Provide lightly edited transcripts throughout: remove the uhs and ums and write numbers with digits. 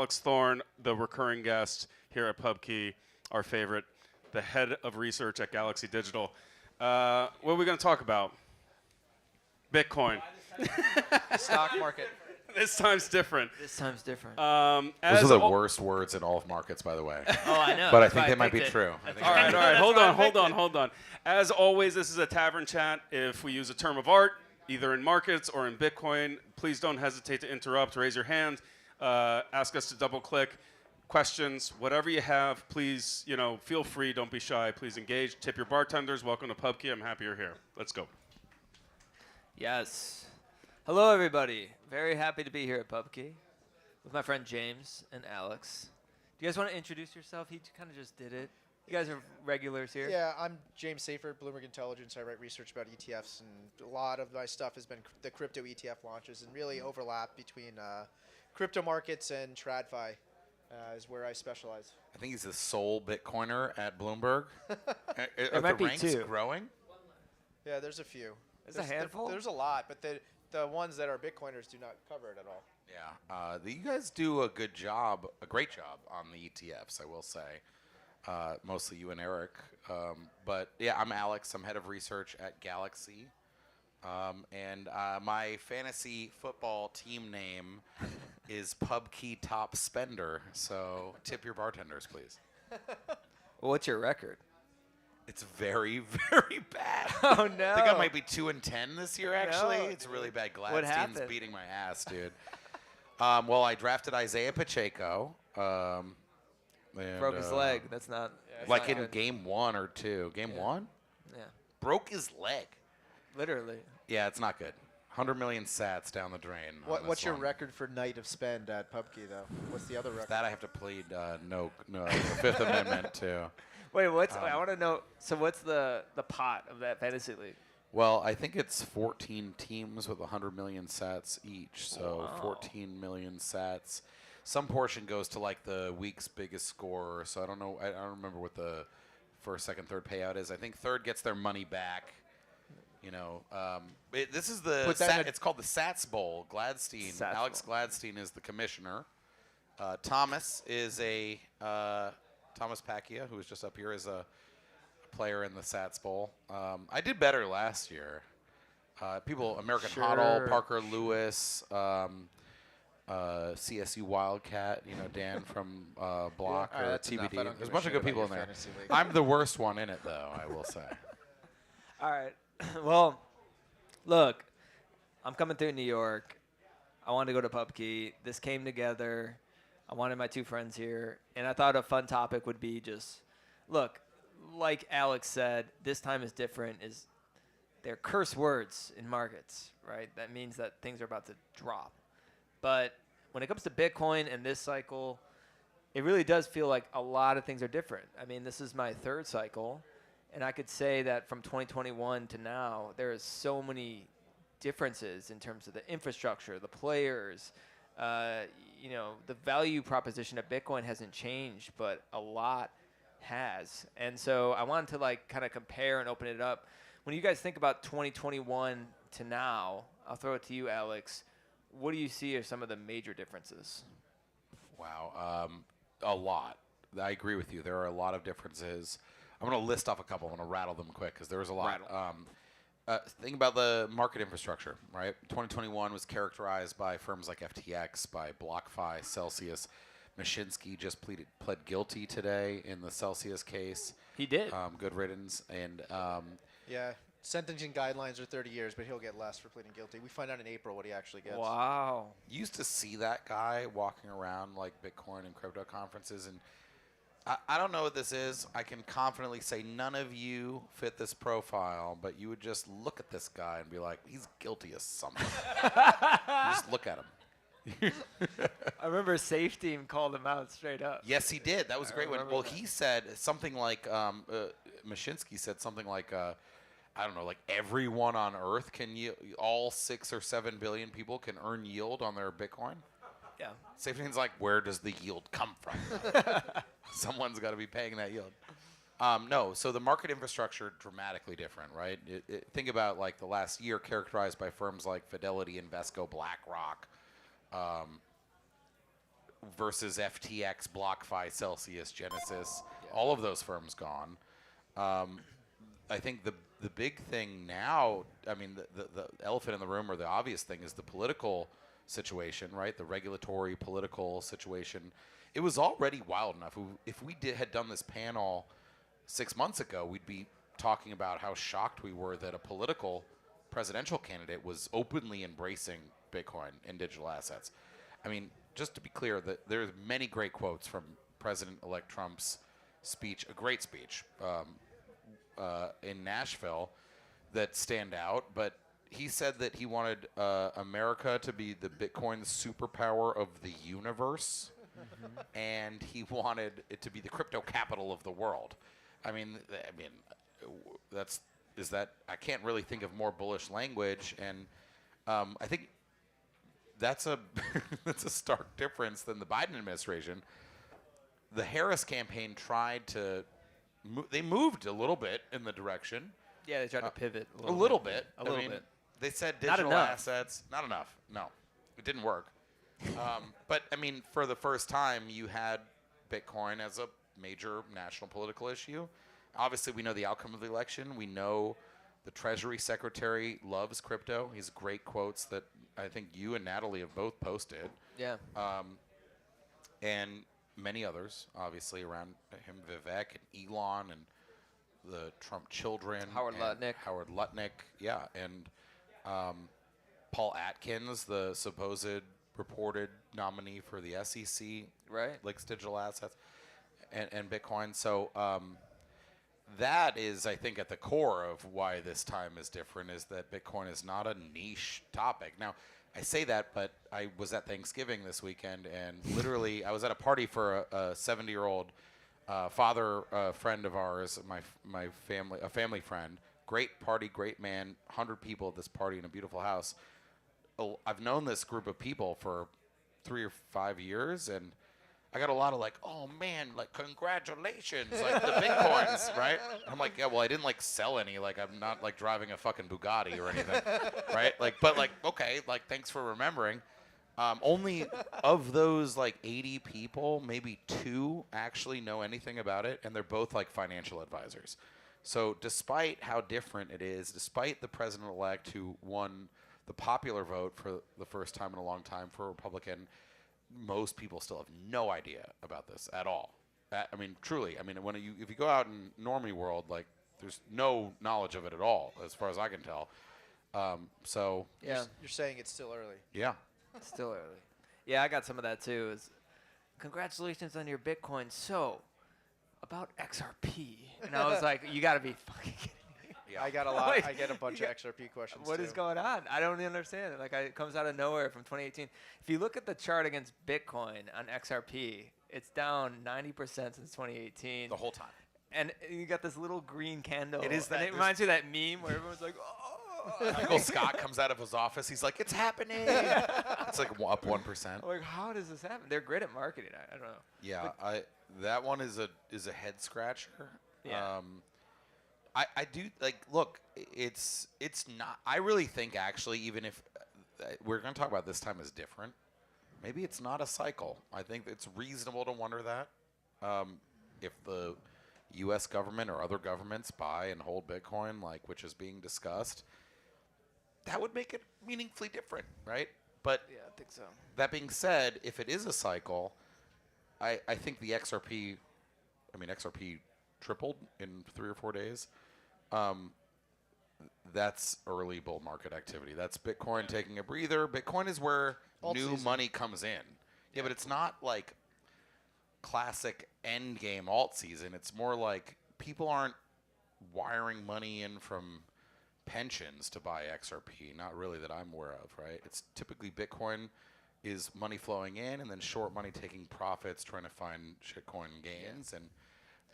Alex Thorne, the recurring guest here at PubKey, our favorite, the head of research at Galaxy Digital. What are we going to talk about? Bitcoin. Stock market. This time's different. This time's different. Those are the worst words in all of markets, by the way. Oh, I know. But I think they might be true. All right. Hold on. As always, this is a tavern chat. If we use a term of art, either in markets or in Bitcoin, please don't hesitate to interrupt, raise your hand, ask us to double click. Questions, whatever you have, please, feel free. Don't be shy. Please engage. Tip your bartenders. Welcome to PubKey. I'm happy you're here. Let's go. Yes. Hello, everybody. Very happy to be here at PubKey with my friend James and Alex. Do you guys want to introduce yourself? He kind of just did it. You guys are regulars here. Yeah, I'm James Safer, Bloomberg Intelligence. I write research about ETFs, and a lot of my stuff has been the crypto ETF launches, and really overlap between crypto markets and TradFi is where I specialize. I think he's the sole Bitcoiner at Bloomberg. There might be ranks two. growing? Yeah, there's a few. There's a handful? There's a lot, but the ones that are Bitcoiners do not cover it at all. Yeah. You guys do a great job on the ETFs, I will say. Mostly you and Eric. But yeah, I'm Alex. I'm head of research at Galaxy. And my fantasy football team name is PubKey Top Spender. So tip your bartenders, please. Well, what's your record? It's very, very bad. Oh, no. I think I might be 2-10 this year, actually. No. It's really bad. What Gladstein's happened? beating my ass, dude. Well, I drafted Isaiah Pacheco. Broke his leg. That's not. Yeah, Like not in good. game 1 or 2. Game 1? Yeah. Broke his leg. Literally. Yeah, it's not good. 100 million sats down the drain. on What's this your one. record for night of spend at PubKey, though? What's the other record? That I have to plead no, Fifth Amendment too. Wait, I want to know. So what's the pot of that fantasy league? Well, I think it's 14 teams with 100 million sats each, so Wow. 14 million sats. Some portion goes to like the week's biggest scorer, so I don't know. I don't remember what the first, second, third payout is. I think third gets their money back. This is the Put that in it's called the Sats Bowl. Gladstein, Sats Alex Bowl. Gladstein is the commissioner. Thomas is Thomas Pacchia, who was just up here, is a player in the Sats Bowl. I did better last year. American Sure. Huddle, Parker Lewis, CSU Wildcat, Dan from Block All right, or that's enough. I TBD. don't There's a give bunch of shit good about people in your there. fantasy league. I'm the worst one in it, though, I will say. All right. Well, look, I'm coming through New York. I wanted to go to PubKey. This came together. I wanted my two friends here, and I thought a fun topic would be just, look, like Alex said, this time is different. They're curse words in markets, right? That means that things are about to drop. But when it comes to Bitcoin and this cycle, it really does feel like a lot of things are different. I mean, this is my third cycle, and I could say that from 2021 to now, there is so many differences in terms of the infrastructure, the players. The value proposition of Bitcoin hasn't changed, but a lot has. And so I wanted to kind of compare and open it up. When you guys think about 2021 to now, I'll throw it to you, Alex. What do you see are some of the major differences? Wow, a lot. I agree with you. There are a lot of differences. I'm going to list off a couple. I'm going to rattle them quick because there was a lot. Think about the market infrastructure, right? 2021 was characterized by firms like FTX, by BlockFi, Celsius. Mashinsky just pled guilty today in the Celsius case. He did. Good riddance. And Yeah, sentencing guidelines are 30 years, but he'll get less for pleading guilty. We find out in April what he actually gets. Wow. you used to see that guy walking around like Bitcoin and crypto conferences, and I don't know what this is. I can confidently say none of you fit this profile, but you would just look at this guy and be like, he's guilty of something. You just look at him. I remember Safe Team called him out straight up. Yes, he did. That was a great one. remember Well, that. he said something like, Mashinsky said something like, I don't know, like everyone on Earth all 6 or 7 billion people can earn yield on their Bitcoin. Yeah. Safety's like, where does the yield come from? Someone's got to be paying that yield. No, so the market infrastructure dramatically different, right? Think about like the last year characterized by firms like Fidelity, Invesco, BlackRock, versus FTX, BlockFi, Celsius, Genesis, all of those firms gone. I think the big thing now, I mean, the elephant in the room, or the obvious thing, is the political situation, right? The regulatory political situation. It was already wild enough. If we had done this panel 6 months ago, we'd be talking about how shocked we were that a political presidential candidate was openly embracing Bitcoin and digital assets. I mean, just to be clear, there's many great quotes from President-elect Trump's speech, a great speech in Nashville that stand out, but he said that he wanted America to be the Bitcoin superpower of the universe, and he wanted it to be the crypto capital of the world. I mean, I can't really think of more bullish language, and I think that's a that's a stark difference than the Biden administration. The Harris campaign tried to they moved a little bit in the direction. Yeah, they tried to pivot A little bit. A little bit. They said Not digital enough. assets. Not enough. No, it didn't work. But I mean, for the first time, you had Bitcoin as a major national political issue. Obviously, we know the outcome of the election. We know the Treasury Secretary loves crypto. He has great quotes that I think you and Natalie have both posted. Yeah. And many others, obviously, around him, Vivek and Elon and the Trump children. Howard and Lutnick. Yeah. And Paul Atkins, the supposed reported nominee for the SEC. Right. Likes digital assets and Bitcoin. So that is, I think, at the core of why this time is different, is that Bitcoin is not a niche topic. Now, I say that, but I was at Thanksgiving this weekend, and literally I was at a party for a 70-year-old father friend of ours, my family, a family friend. Great party, great man, 100 people at this party in a beautiful house. I've known this group of people for 3 or 5 years, and I got a lot of like, oh man, like congratulations, like the Bitcoins, right? I'm like, yeah, well, I didn't like sell any, like I'm not like driving a fucking Bugatti or anything, right? Like, but like, okay, like thanks for remembering. Only of those like 80 people, maybe 2 actually know anything about it, and they're both like financial advisors. So despite how different it is, despite the president-elect who won the popular vote for the first time in a long time for a Republican, most people still have no idea about this at all. I mean, truly. I mean, if you go out in normie world, like there's no knowledge of it at all, as far as I can tell. So Yeah. You're saying it's still early. yeah, Still early. Yeah, I got some of that too. Congratulations on your Bitcoin. So, about XRP. And I was like, you got to be fucking kidding me. yeah. I got a lot. Like, I get a bunch of XRP questions. What too. is going on? I don't understand. Like, it comes out of nowhere from 2018. If you look at the chart against Bitcoin on XRP, it's down 90% since 2018. the whole time. And you got this little green candle. It is that- And it reminds me of that meme where everyone's like, oh. Uncle Scott comes out of his office. He's like, "It's happening." It's like up 1%. I'm like, how does this happen? They're great at marketing. I don't know. Yeah, that one is a head scratcher. Yeah. I do like. Look, it's not. I really think actually, even if we're going to talk about this time as different, maybe it's not a cycle. I think it's reasonable to wonder that if the U.S. government or other governments buy and hold Bitcoin, like which is being discussed, that would make it meaningfully different, right? But Yeah, I think so. that being said, if it is a cycle, I think the XRP, XRP tripled in 3 or 4 days. That's early bull market activity. That's Bitcoin taking a breather. Bitcoin is where Alt new season. money comes in. Yeah, but it's not like classic end game alt season. It's more like people aren't wiring money in from pensions to buy XRP. Not really that I'm aware of, right? It's typically Bitcoin is money flowing in and then short money taking profits, trying to find shitcoin gains. And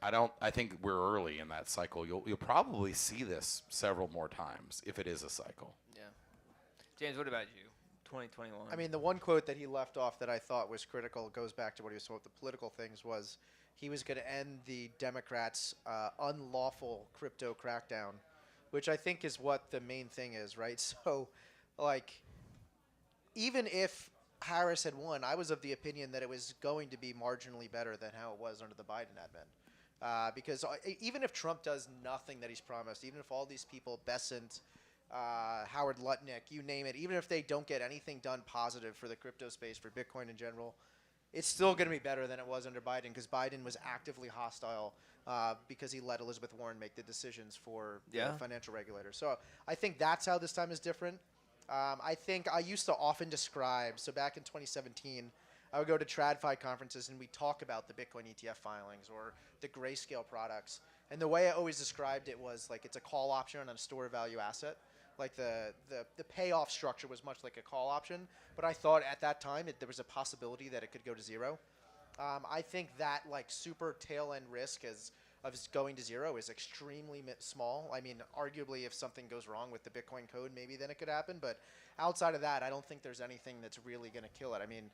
I think we're early in that cycle. You'll probably see this several more times if it is a cycle. Yeah. James, what about you? 2021. I mean, the one quote that he left off that I thought was critical goes back to what he was saying with the political things was he was going to end the Democrats' unlawful crypto crackdown, which I think is what the main thing is, right? So, like, even if Harris had won, I was of the opinion that it was going to be marginally better than how it was under the Biden admin. Because even if Trump does nothing that he's promised, even if all these people, Bessent, Howard Lutnick, you name it, even if they don't get anything done positive for the crypto space, for Bitcoin in general, it's still going to be better than it was under Biden, because Biden was actively hostile because he let Elizabeth Warren make the decisions for the financial regulator. So I think that's how this time is different. I think I used to often describe, so back in 2017, I would go to TradFi conferences and we'd talk about the Bitcoin ETF filings or the grayscale products. And the way I always described it was like it's a call option on a store value asset. Like the payoff structure was much like a call option, but I thought at that time there was a possibility that it could go to zero. I think that like super tail end risk of going to zero is extremely small. I mean, arguably, if something goes wrong with the Bitcoin code, maybe then it could happen. But outside of that, I don't think there's anything that's really going to kill it. I mean,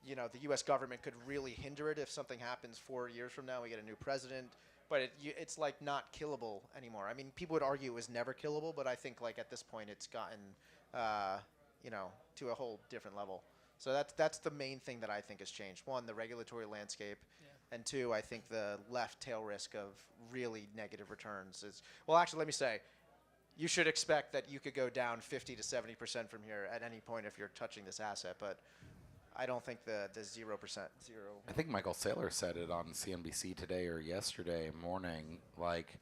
you know, the U.S. government could really hinder it if something happens 4 years from now. We get a new president, but it's like not killable anymore. I mean, people would argue it was never killable, but I think like at this point, it's gotten, you know, to a whole different level. So that's the main thing that I think has changed. One, the regulatory landscape. And two, I think the left tail risk of really negative returns is, well, actually, let me say, you should expect that you could go down 50 to 70% from here at any point if you're touching this asset. But I don't think the 0%. I think Michael Saylor said it on CNBC today or yesterday morning, like,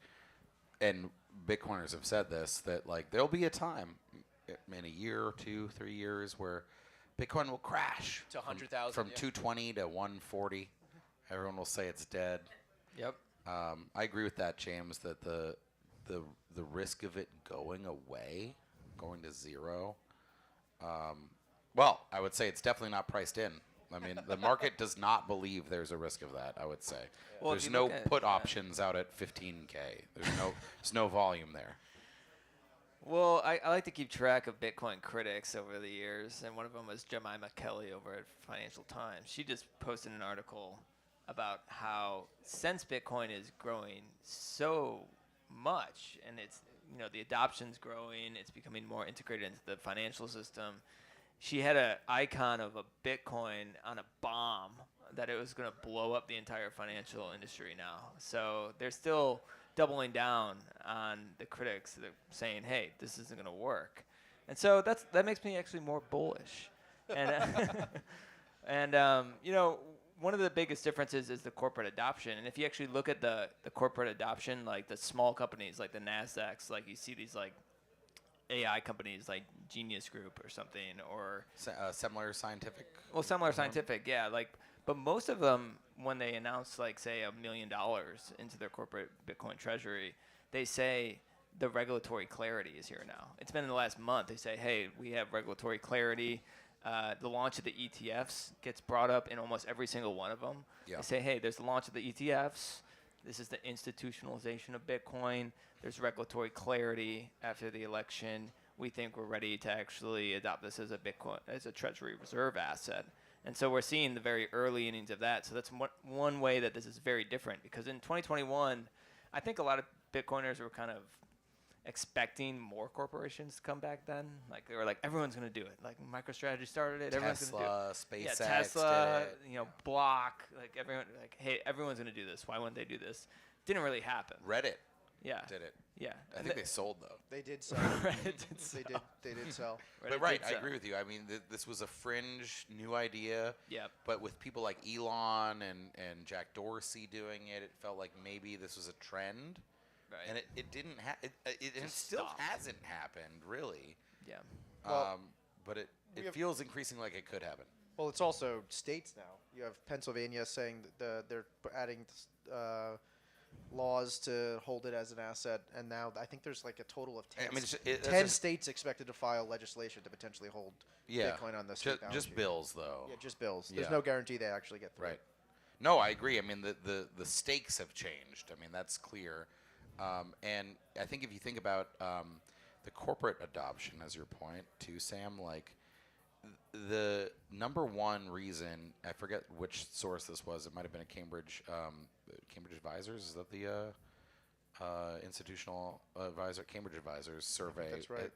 and Bitcoiners have said this, that like there'll be a time in a year or 2, 3 years where Bitcoin will crash to 100,000 from 220 to 140. Everyone will say it's dead. Yep. I agree with that, James, that the risk of it going away, going to zero, well, I would say it's definitely not priced in. I mean, the market does not believe there's a risk of that, I would say. Well, there's no put options out at 15K. There's no volume there. Well, I like to keep track of Bitcoin critics over the years, and one of them was Jemima Kelly over at Financial Times. She just posted an article about how since Bitcoin is growing so much, and it's, you know, the adoption's growing, it's becoming more integrated into the financial system. She had an icon of a Bitcoin on a bomb that it was going to blow up the entire financial industry now. So they're still doubling down on the critics that are saying, hey, this isn't going to work. And so that makes me actually more bullish. And, you know, one of the biggest differences is the corporate adoption. And if you actually look at the corporate adoption, like the small companies, like the NASDAQs, like you see these like AI companies like Genius Group or something, or Semler Scientific. Well, Semler Scientific, yeah. Like, but most of them, when they announce like say $1 million into their corporate Bitcoin treasury, they say the regulatory clarity is here now. It's been in the last month. They say, hey, we have regulatory clarity. The launch of the ETFs gets brought up in almost every single one of them. Yeah. They say, hey, there's the launch of the ETFs. This is the institutionalization of Bitcoin. There's regulatory clarity after the election. We think we're ready to actually adopt this as a Bitcoin, as a treasury reserve asset. And so we're seeing the very early innings of that. So that's one way that this is very different, because in 2021, I think a lot of Bitcoiners were kind of expecting more corporations to come back then. Like they were like, everyone's going to do it. Like MicroStrategy started it. Everyone's going to do it. SpaceX, Tesla, did it. you know, Block. Like everyone, like, hey, everyone's going to do this. Why wouldn't they do this? Didn't really happen. Reddit Yeah. did it. Yeah. I think they sold though. They did sell. They did sell. But right, I agree with you. I mean, this was a fringe new idea. Yep. But with people like Elon and Jack Dorsey doing it, it felt like maybe this was a trend. Right. And it didn't. It still stopped. hasn't happened really. Yeah. Well, but it feels increasing like it could happen. Well, it's also states now. You have Pennsylvania saying that they're adding laws to hold it as an asset, and now I think there's like a total of 10, 10 states expected to file legislation to potentially hold Bitcoin on the state balance just sheet. bills though. Yeah, just bills. There's Yeah. no guarantee they actually get through. Right. No, I agree. I mean, the stakes have changed. I mean, that's clear. And I think if you think about the corporate adoption, as your point too, Sam, like the number one reason, I forget which source this was. It might have been a Cambridge Advisors. Is that the institutional advisor, Cambridge Advisors survey. That's right.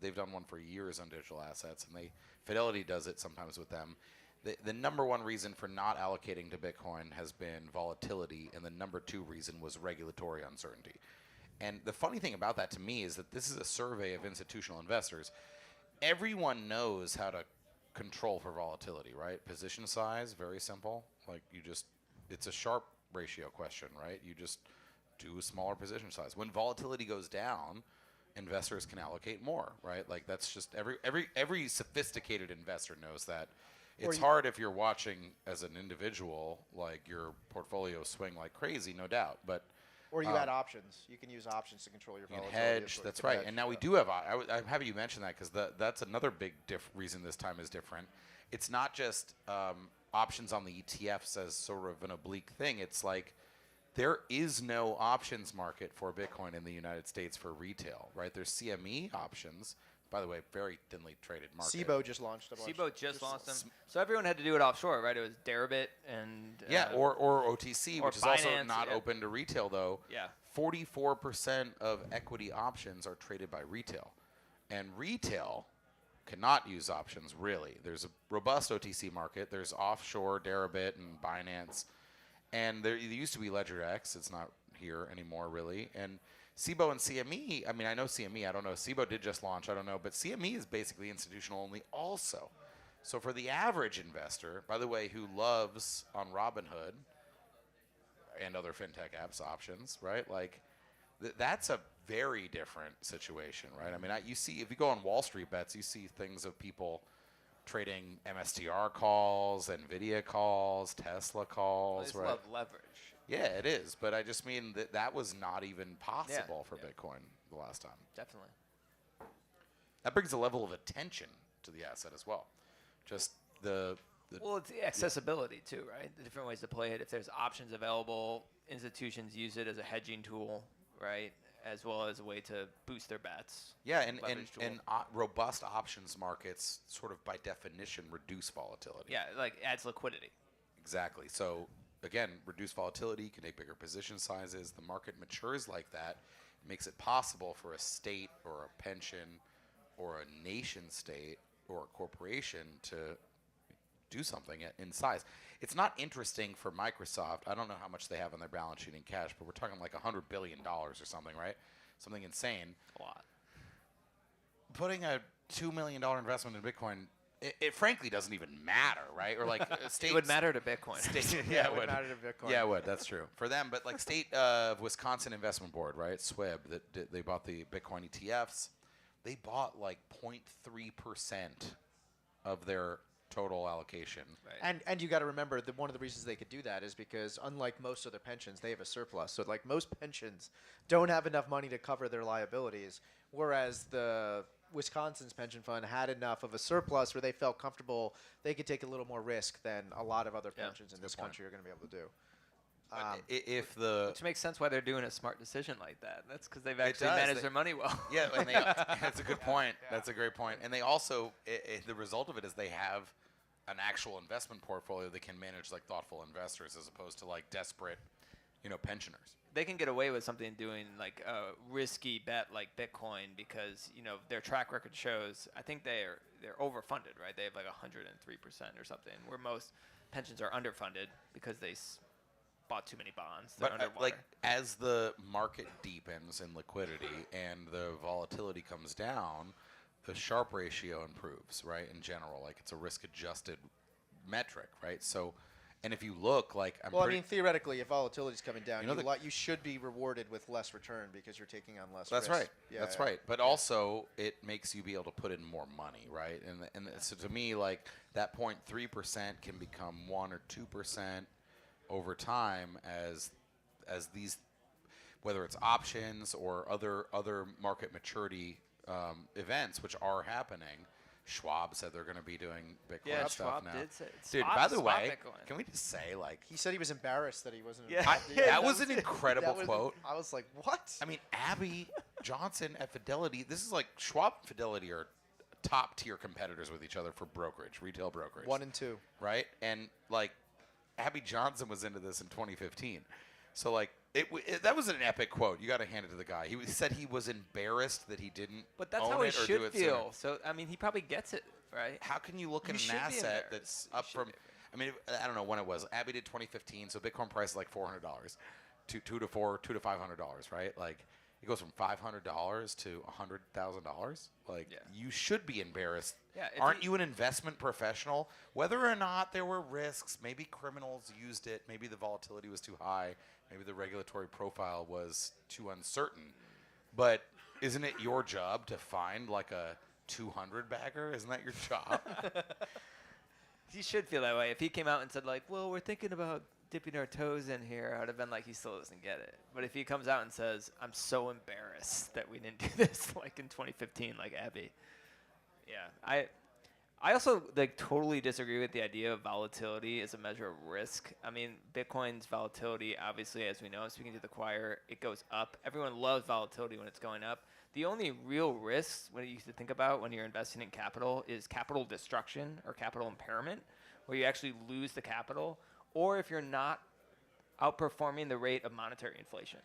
They've done one for years on digital assets, and Fidelity does it sometimes with them. The number one reason for not allocating to Bitcoin has been volatility, and the number two reason was regulatory uncertainty. And the funny thing about that to me is that this is a survey of institutional investors. Everyone knows how to control for volatility, right? Position size, very simple. Like it's a Sharpe ratio question, right? You just do a smaller position size. When volatility goes down, investors can allocate more, right? Like that's just every sophisticated investor knows that. It's hard if you're watching as an individual, like your portfolio swing like crazy, no doubt. But Or you add options. You can use options to control your you can volatility. hedge. That's right. And now we do have. I'm happy you mentioned that because that's another big reason this time is different. It's not just options on the ETFs as sort of an oblique thing. It's like there is no options market for Bitcoin in the United States for retail, right? There's CME options. By the way, very thinly traded market. SIBO just launched a bunch. SIBO just launched them. So everyone had to do it offshore, right? It was Deribit and or OTC, or which is also Binance, not open to retail though. Yeah. 44% of equity options are traded by retail, and retail cannot use options really. There's a robust OTC market. There's offshore Deribit and Binance, and there used to be LedgerX. It's not here anymore really, and SIBO and CME, I mean, I know CME, I don't know. SIBO did just launch, I don't know. But CME is basically institutional only also. So for the average investor, by the way, who loves on Robinhood and other fintech apps options, right? Like, that's a very different situation, right? I mean, you see, if you go on Wall Street Bets, you see things of people trading MSTR calls, NVIDIA calls, Tesla calls, Well, right? love leverage. Yeah, it is, but I just mean that was not even possible for Bitcoin the last time. Definitely. That brings a level of attention to the asset as well. Just Well, it's the accessibility too, right? The different ways to play it. If there's options available, institutions use it as a hedging tool, right? As well as a way to boost their bets. yeah, and Leverage tool. robust options markets sort of by definition reduce volatility. Yeah, like adds liquidity. Exactly. So again, reduce volatility, you can take bigger position sizes. The market matures like that. It makes it possible for a state or a pension or a nation state or a corporation to do something in size. It's not interesting for Microsoft. I don't know how much they have on their balance sheet in cash, but we're talking like $100 billion or something, right? Something insane. A lot. Putting a $2 million investment in Bitcoin, it frankly doesn't even matter, right? Or like states. It would matter to Bitcoin. Yeah, it would matter to Bitcoin. Yeah, it would. That's true for them. But like state of Wisconsin Investment Board, right? SWIB, they bought the Bitcoin ETFs. They bought like 0.3% of their total allocation. Right. And you got to remember that one of the reasons they could do that is because unlike most other pensions, they have a surplus. So like most pensions don't have enough money to cover their liabilities, whereas the Wisconsin's pension fund had enough of a surplus where they felt comfortable they could take a little more risk than a lot of other pensions in this country are going to be able to do. Which makes sense why they're doing a smart decision like that. That's because they've actually does. managed their money well. Yeah, and that's a good point. That's a great point. And they also, the result of it is they have an actual investment portfolio they can manage like thoughtful investors as opposed to like desperate, pensioners. They can get away with something doing like a risky bet like Bitcoin because their track record shows. I think they're overfunded, right? They have like 103% or something, where most pensions are underfunded because they bought too many bonds. They're But underwater. like as the market deepens in liquidity and the volatility comes down, the Sharpe ratio improves, right? In general, like it's a risk-adjusted metric, right? So, and if you look, like theoretically, if volatility is coming down, you should be rewarded with less return because you're taking on less That's risk. right. Yeah, That's right. But also, it makes you be able to put in more money, right? And so to me, like that 0.3% can become 1 or 2% over time as these, whether it's options or other market maturity events, which are happening. Schwab said they're going to be doing Bitcoin stuff Schwab now. did say Dude, Spot- by the Spot way, Bitcoin. can we just say, like, he said he was embarrassed that he wasn't. Yeah. that was an incredible quote. I was like, what? I mean, Abby Johnson at Fidelity, this is like Schwab and Fidelity are top tier competitors with each other for brokerage, retail brokerage. 1 and 2. Right? And like Abby Johnson was into this in 2015. So like That was an epic quote. You got to hand it to the guy. He said he was embarrassed that he didn't But that's own how he it or do should it feel. sooner. So I mean, he probably gets it, right? How can you look You at should an be asset embarrassed. that's You up should from? be I mean, I don't know when it was. Abby did 2015, so Bitcoin price is like $400, two to $500, right? Like it goes from $500 to $100,000. Like Yeah. you should be embarrassed. Yeah, if Aren't you an investment professional? Whether or not there were risks, maybe criminals used it, maybe the volatility was too high, maybe the regulatory profile was too uncertain. But isn't it your job to find like a 200 bagger? Isn't that your job? He should feel that way. If he came out and said like, "Well, we're thinking about dipping our toes in here," I would have been like, "He still doesn't get it." But if he comes out and says, "I'm so embarrassed that we didn't do this like in 2015, like Abby," yeah, I also like totally disagree with the idea of volatility as a measure of risk. I mean, Bitcoin's volatility, obviously, as we know, speaking to the choir, it goes up. Everyone loves volatility when it's going up. The only real risks when you used to think about when you're investing in capital is capital destruction or capital impairment, where you actually lose the capital, or if you're not outperforming the rate of monetary inflation,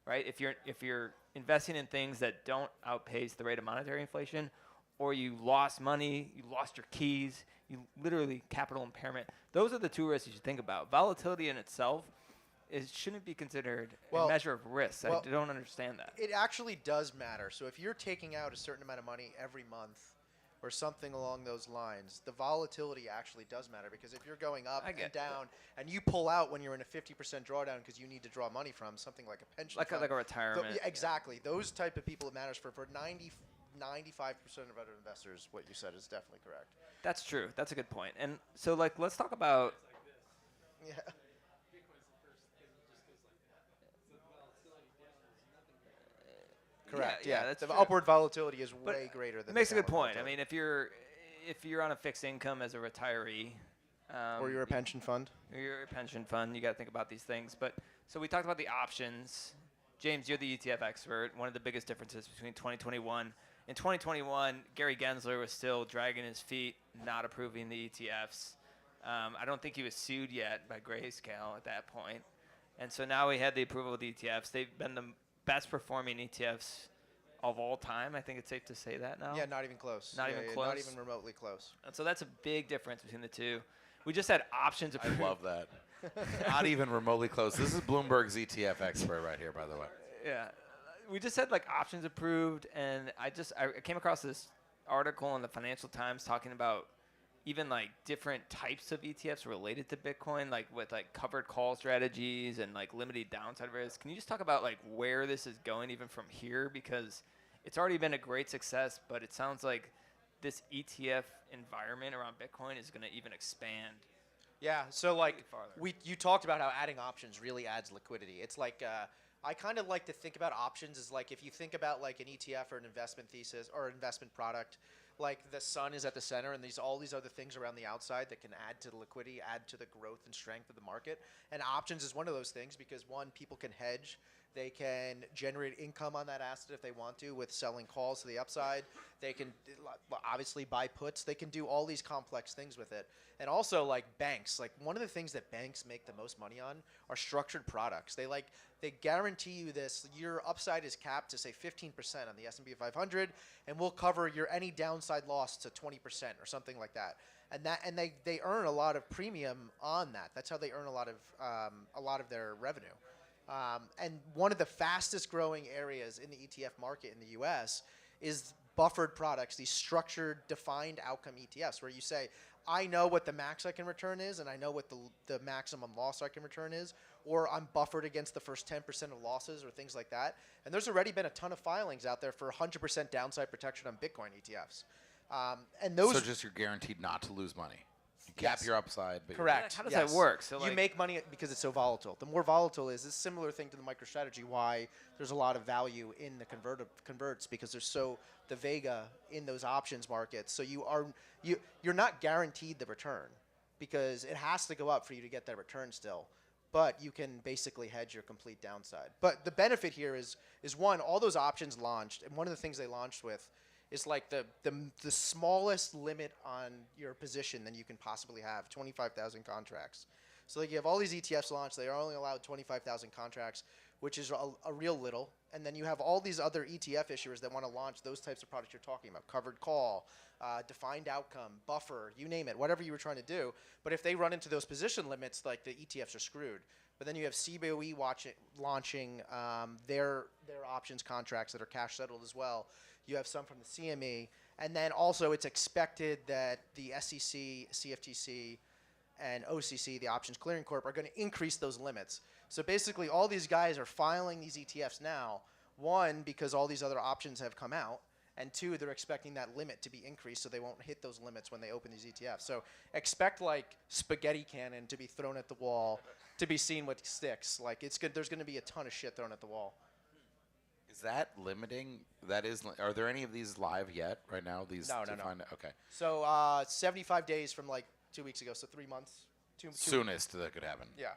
right? If you're investing in things that don't outpace the rate of monetary inflation, or you lost money, you lost your keys, you literally capital impairment. Those are the two risks you should think about. Volatility in itself shouldn't be considered a measure of risk. I don't understand that. It actually does matter. So if you're taking out a certain amount of money every month or something along those lines, the volatility actually does matter, because if you're going up and down and you pull out when you're in a 50% drawdown because you need to draw money from something like a pension fund, like a retirement. yeah, exactly. Those type of people, it matters for 95% of other investors. What you said is definitely correct. That's true. That's a good point. And so like let's talk about Yeah. Correct. Yeah, that's the true. upward volatility is But way greater than it makes a the good downward point. I mean, volatility. if you're on a fixed income as a retiree, Or you're a pension fund. or you're a pension fund, you got to think about these things. But so we talked about the options. James, you're the ETF expert. One of the biggest differences between 2021 in 2021, Gary Gensler was still dragging his feet, not approving the ETFs. I don't think he was sued yet by Grayscale at that point. And so now we had the approval of the ETFs. They've been the best performing ETFs of all time. I think it's safe to say that now. Yeah, not even close. Not Yeah, even yeah, close? Not even remotely close. And so that's a big difference between the two. We just had options I approved. love that. Not even remotely close. This is Bloomberg's ETF expert right here, by the way. Yeah. We just had like options approved, and I came across this article in the Financial Times talking about even like different types of ETFs related to Bitcoin, like with like covered call strategies and like limited downside risk. Can you just talk about like where this is going even from here? Because it's already been a great success, but it sounds like this ETF environment around Bitcoin is going to even expand. Yeah, so like farther. you talked about how adding options really adds liquidity. It's like I kind of like to think about options as like if you think about like an ETF or an investment thesis or investment product, like the sun is at the center and all these other things around the outside that can add to the liquidity, add to the growth and strength of the market. And options is one of those things because one, people can hedge. They can generate income on that asset if they want to with selling calls to the upside. They can obviously buy puts. They can do all these complex things with it. And also like banks, like one of the things that banks make the most money on are structured products. They guarantee you this. Your upside is capped to say 15% on the S&P 500, and we'll cover your any downside loss to 20% or something like that. And they earn a lot of premium on that. That's how they earn a lot of their revenue. And one of the fastest growing areas in the ETF market in the U.S. is buffered products, these structured, defined outcome ETFs, where you say, I know what the max I can return is, and I know what the maximum loss I can return is, or I'm buffered against the first 10% of losses or things like that. And there's already been a ton of filings out there for 100% downside protection on Bitcoin ETFs. And those So just you're guaranteed not to lose money. You cap your upside. But correct. How does yes. that work? So you like, make money because it's so volatile. The more volatile is, it's a similar thing to the MicroStrategy. Why there's a lot of value in the converts because there's the vega in those options markets. So you're not guaranteed the return because it has to go up for you to get that return still. But you can basically hedge your complete downside. But the benefit here is one, all those options launched, and one of the things they launched with is like the smallest limit on your position than you can possibly have, 25,000 contracts. So like you have all these ETFs launched. They are only allowed 25,000 contracts, which is a real little. And then you have all these other ETF issuers that want to launch those types of products you're talking about, covered call, defined outcome, buffer, you name it, whatever you were trying to do. But if they run into those position limits, like the ETFs are screwed. But then you have CBOE launching their options contracts that are cash settled as well. You have some from the CME. And then also it's expected that the SEC, CFTC, and OCC, the Options Clearing Corp, are going to increase those limits. So basically all these guys are filing these ETFs now, one, because all these other options have come out, and two, they're expecting that limit to be increased so they won't hit those limits when they open these ETFs. So expect like spaghetti cannon to be thrown at the wall to be seen what sticks. Like it's good. There's going to be a ton of shit thrown at the wall. Is that limiting? Are there any of these live yet right now? These No. Okay. So 75 days from like 2 weeks ago, so 3 months. Soonest that could happen. Yeah.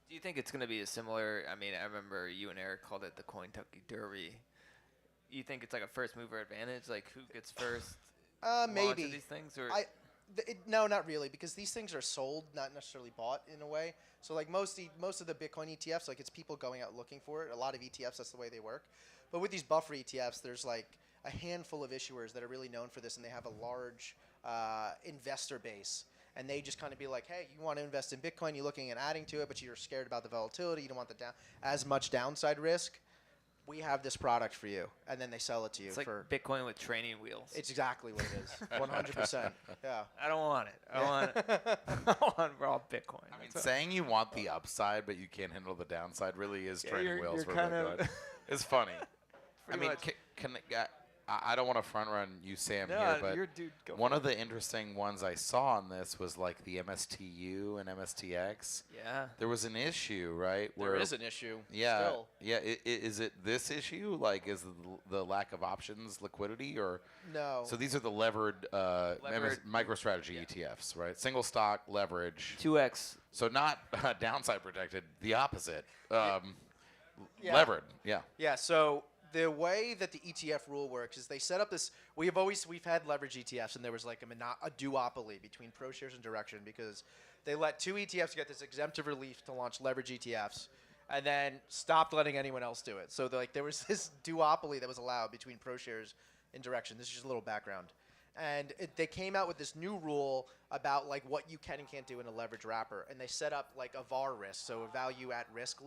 Do you think it's going to be a similar? I mean, I remember you and Eric called it the Kentucky Derby. You think it's like a first mover advantage, like who gets first? Maybe these things, or no, not really, because these things are sold, not necessarily bought in a way. So like most of the Bitcoin ETFs, like it's people going out looking for it. A lot of ETFs, that's the way they work. But with these buffer ETFs, there's like a handful of issuers that are really known for this, and they have a large investor base. And they just kind of be like, hey, you want to invest in Bitcoin, you're looking at adding to it, but you're scared about the volatility, you don't want as much downside risk. We have this product for you, and then they sell it to you. it's like Bitcoin with training wheels. It's exactly what it is, 100%. Yeah. I don't want it. I want it. I want raw Bitcoin. I mean, saying you want the upside but you can't handle the downside really is training you're- wheels you're for kind Bitcoin. of- It's funny. I Pretty mean, much. I don't want to front run you, Sam, No, here, but you're dude. Go one for of the interesting ones I saw on this was like the MSTU and MSTX. it. Yeah. There was an issue, right? There is an issue. Yeah, Still. yeah. Is it this issue? Like, is the lack of options liquidity, or No. so these are the levered, Levered- MicroStrategy ETFs, right? Single stock leverage. 2x. So not downside protected, the opposite. Yeah. Levered, yeah. Yeah, so the way that the ETF rule works is they set up this. We've had leverage ETFs, and there was like a duopoly between ProShares and Direction because they let two ETFs get this exemptive relief to launch leverage ETFs, and then stopped letting anyone else do it. So there was this duopoly that was allowed between ProShares and Direction. This is just a little background. And they came out with this new rule about like what you can and can't do in a leverage wrapper, and they set up like a VAR risk, so a value at risk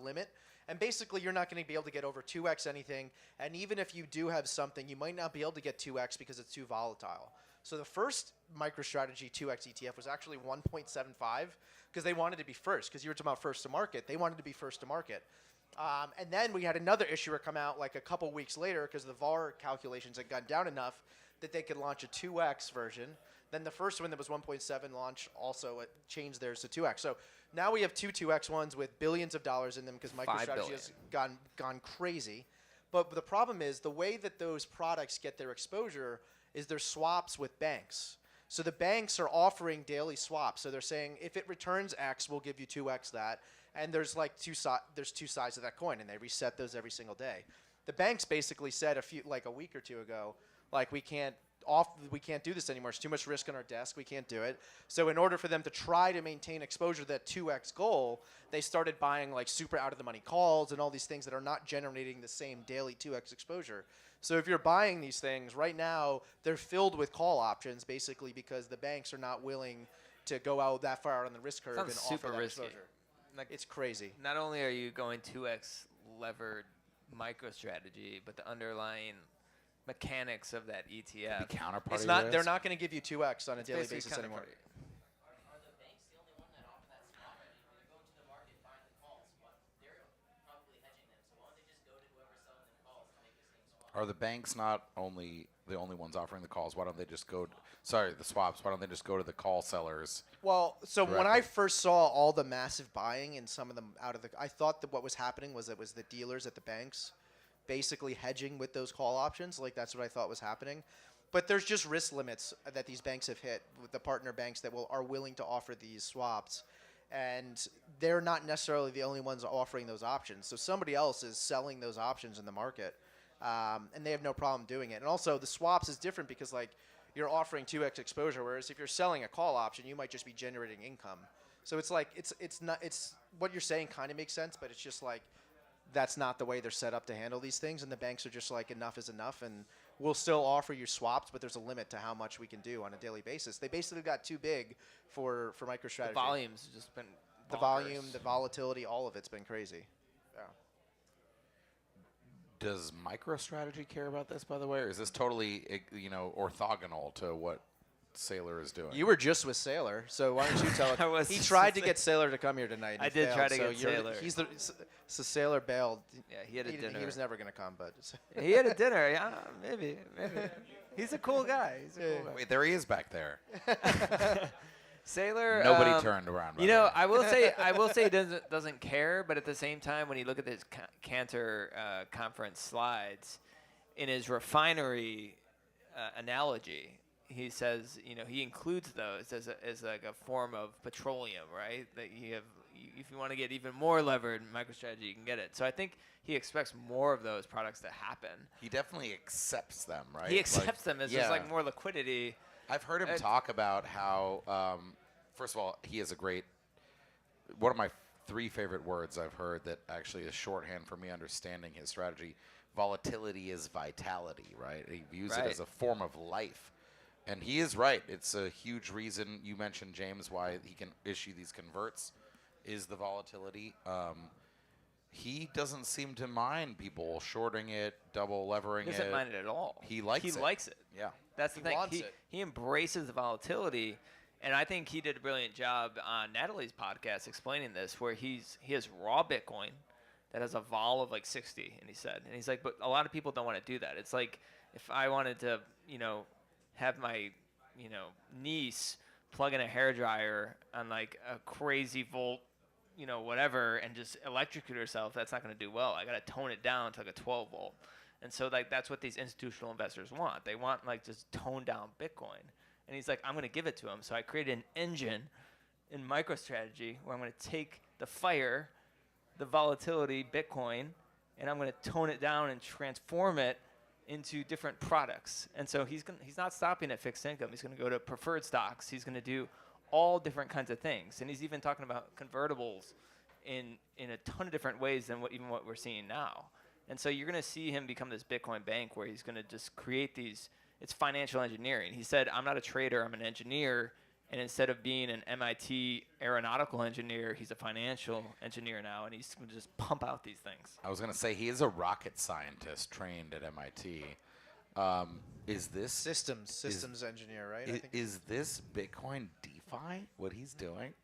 limit. And basically, you're not going to be able to get over 2x anything. And even if you do have something, you might not be able to get 2x because it's too volatile. So the first MicroStrategy 2x ETF was actually 1.75 because they wanted to be first. Because you were talking about first to market. They wanted to be first to market. And then we had another issuer come out like a couple weeks later because the VAR calculations had gone down enough that they could launch a 2x version. Then the first one that was 1.7 launched also changed theirs to 2x. So now we have two 2x ones with billions of dollars in them because MicroStrategy has gone crazy. But the problem is the way that those products get their exposure is they're swaps with banks. So the banks are offering daily swaps. So they're saying if it returns X, we'll give you 2x that. And there's like two sides of that coin, and they reset those every single day. The banks basically said a week or two ago, like we can't do this anymore. It's too much risk on our desk. We can't do it. So in order for them to try to maintain exposure to that 2x goal, they started buying like super out of the money calls and all these things that are not generating the same daily 2x exposure. So if you're buying these things right now, they're filled with call options basically because the banks are not willing to go out that far out on the risk curve Sounds and super offer that risky. exposure. Like, It's crazy. not only are you going 2x levered MicroStrategy, but the underlying mechanics of that ETF. The counterparty It's not. risk? They're not going to give you 2x on a It's daily basically basis anymore. counterparty. Are the banks the only one that offer that swap? I mean, they're going to the market buying the calls. They're probably hedging them. So why don't they just go to whoever's selling them calls to make the same swap? Are the banks not the only ones offering the calls? Why don't they just go? The swaps. Why don't they just go to the call sellers? Well, so when I Directly. first saw all the massive buying and some of them I thought that what was happening was it was the dealers at the banks basically hedging with those call options. Like that's what I thought was happening. But there's just risk limits that these banks have hit with the partner banks that are willing to offer these swaps. And they're not necessarily the only ones offering those options. So somebody else is selling those options in the market. And they have no problem doing it. And also the swaps is different because like you're offering 2x exposure, whereas if you're selling a call option, you might just be generating income. So it's like it's not it's what you're saying kind of makes sense, but it's just like that's not the way they're set up to handle these things, and the banks are just like enough is enough, and we'll still offer you swaps, but there's a limit to how much we can do on a daily basis. They basically got too big for MicroStrategy. The volume's just been The bonkers. volume, the volatility, all of it's been crazy. Yeah. Does MicroStrategy care about this, by the way, or is this totally, orthogonal to what Sailor is doing? You were just with Sailor, so why don't you tell I it? was He just tried with to get Sailor to come here tonight. And I he did try failed, to so get you're- Sailor. He's the so Sailor bailed. Yeah, he had a dinner. He was never going to come, but He had a dinner. Yeah, maybe. He's a cool guy. He's a cool guy. Wait, there he is back there. Sailor. Nobody turned around. by You the know, way. I will say he doesn't care, but at the same time, when you look at his Cantor conference slides, in his refinery analogy, he says, he includes those as like a form of petroleum, right? That you have, if you want to get even more levered MicroStrategy, you can get it. So I think he expects more of those products to happen. He definitely accepts them, right? He accepts them as just like more liquidity. I've heard him talk about how, first of all, he has a great, one of my 3 favorite words I've heard that actually is shorthand for me understanding his strategy. Volatility is vitality, right? He views it Right. as a form of life. And he is right. It's a huge reason you mentioned, James, why he can issue these converts is the volatility. He doesn't seem to mind people shorting it, double levering He it. doesn't mind it at all. He likes it. He likes it. Yeah. That's the He thing. wants it. He embraces the volatility, and I think he did a brilliant job on Natalie's podcast explaining this, where he has raw Bitcoin that has a vol of like 60, and he's like, but a lot of people don't want to do that. It's like if I wanted to, have my, niece plug in a hairdryer on like a crazy volt, whatever, and just electrocute herself, that's not going to do well. I got to tone it down to like a 12 volt. And so like that's what these institutional investors want. They want like just toned down Bitcoin. And he's like, I'm going to give it to him. So I created an engine in MicroStrategy where I'm going to take the fire, the volatility Bitcoin, and I'm going to tone it down and transform it into different products. And so he's not stopping at fixed income. He's going to go to preferred stocks. He's going to do all different kinds of things. And he's even talking about convertibles in a ton of different ways than what we're seeing now. And so you're going to see him become this Bitcoin bank where he's going to just create these. It's financial engineering. He said, I'm not a trader, I'm an engineer. And instead of being an MIT aeronautical engineer, he's a financial engineer now, and he's going to just pump out these things. I was going to say he is a rocket scientist trained at MIT. Is this systems engineer, right? I think is this Bitcoin DeFi? What he's doing?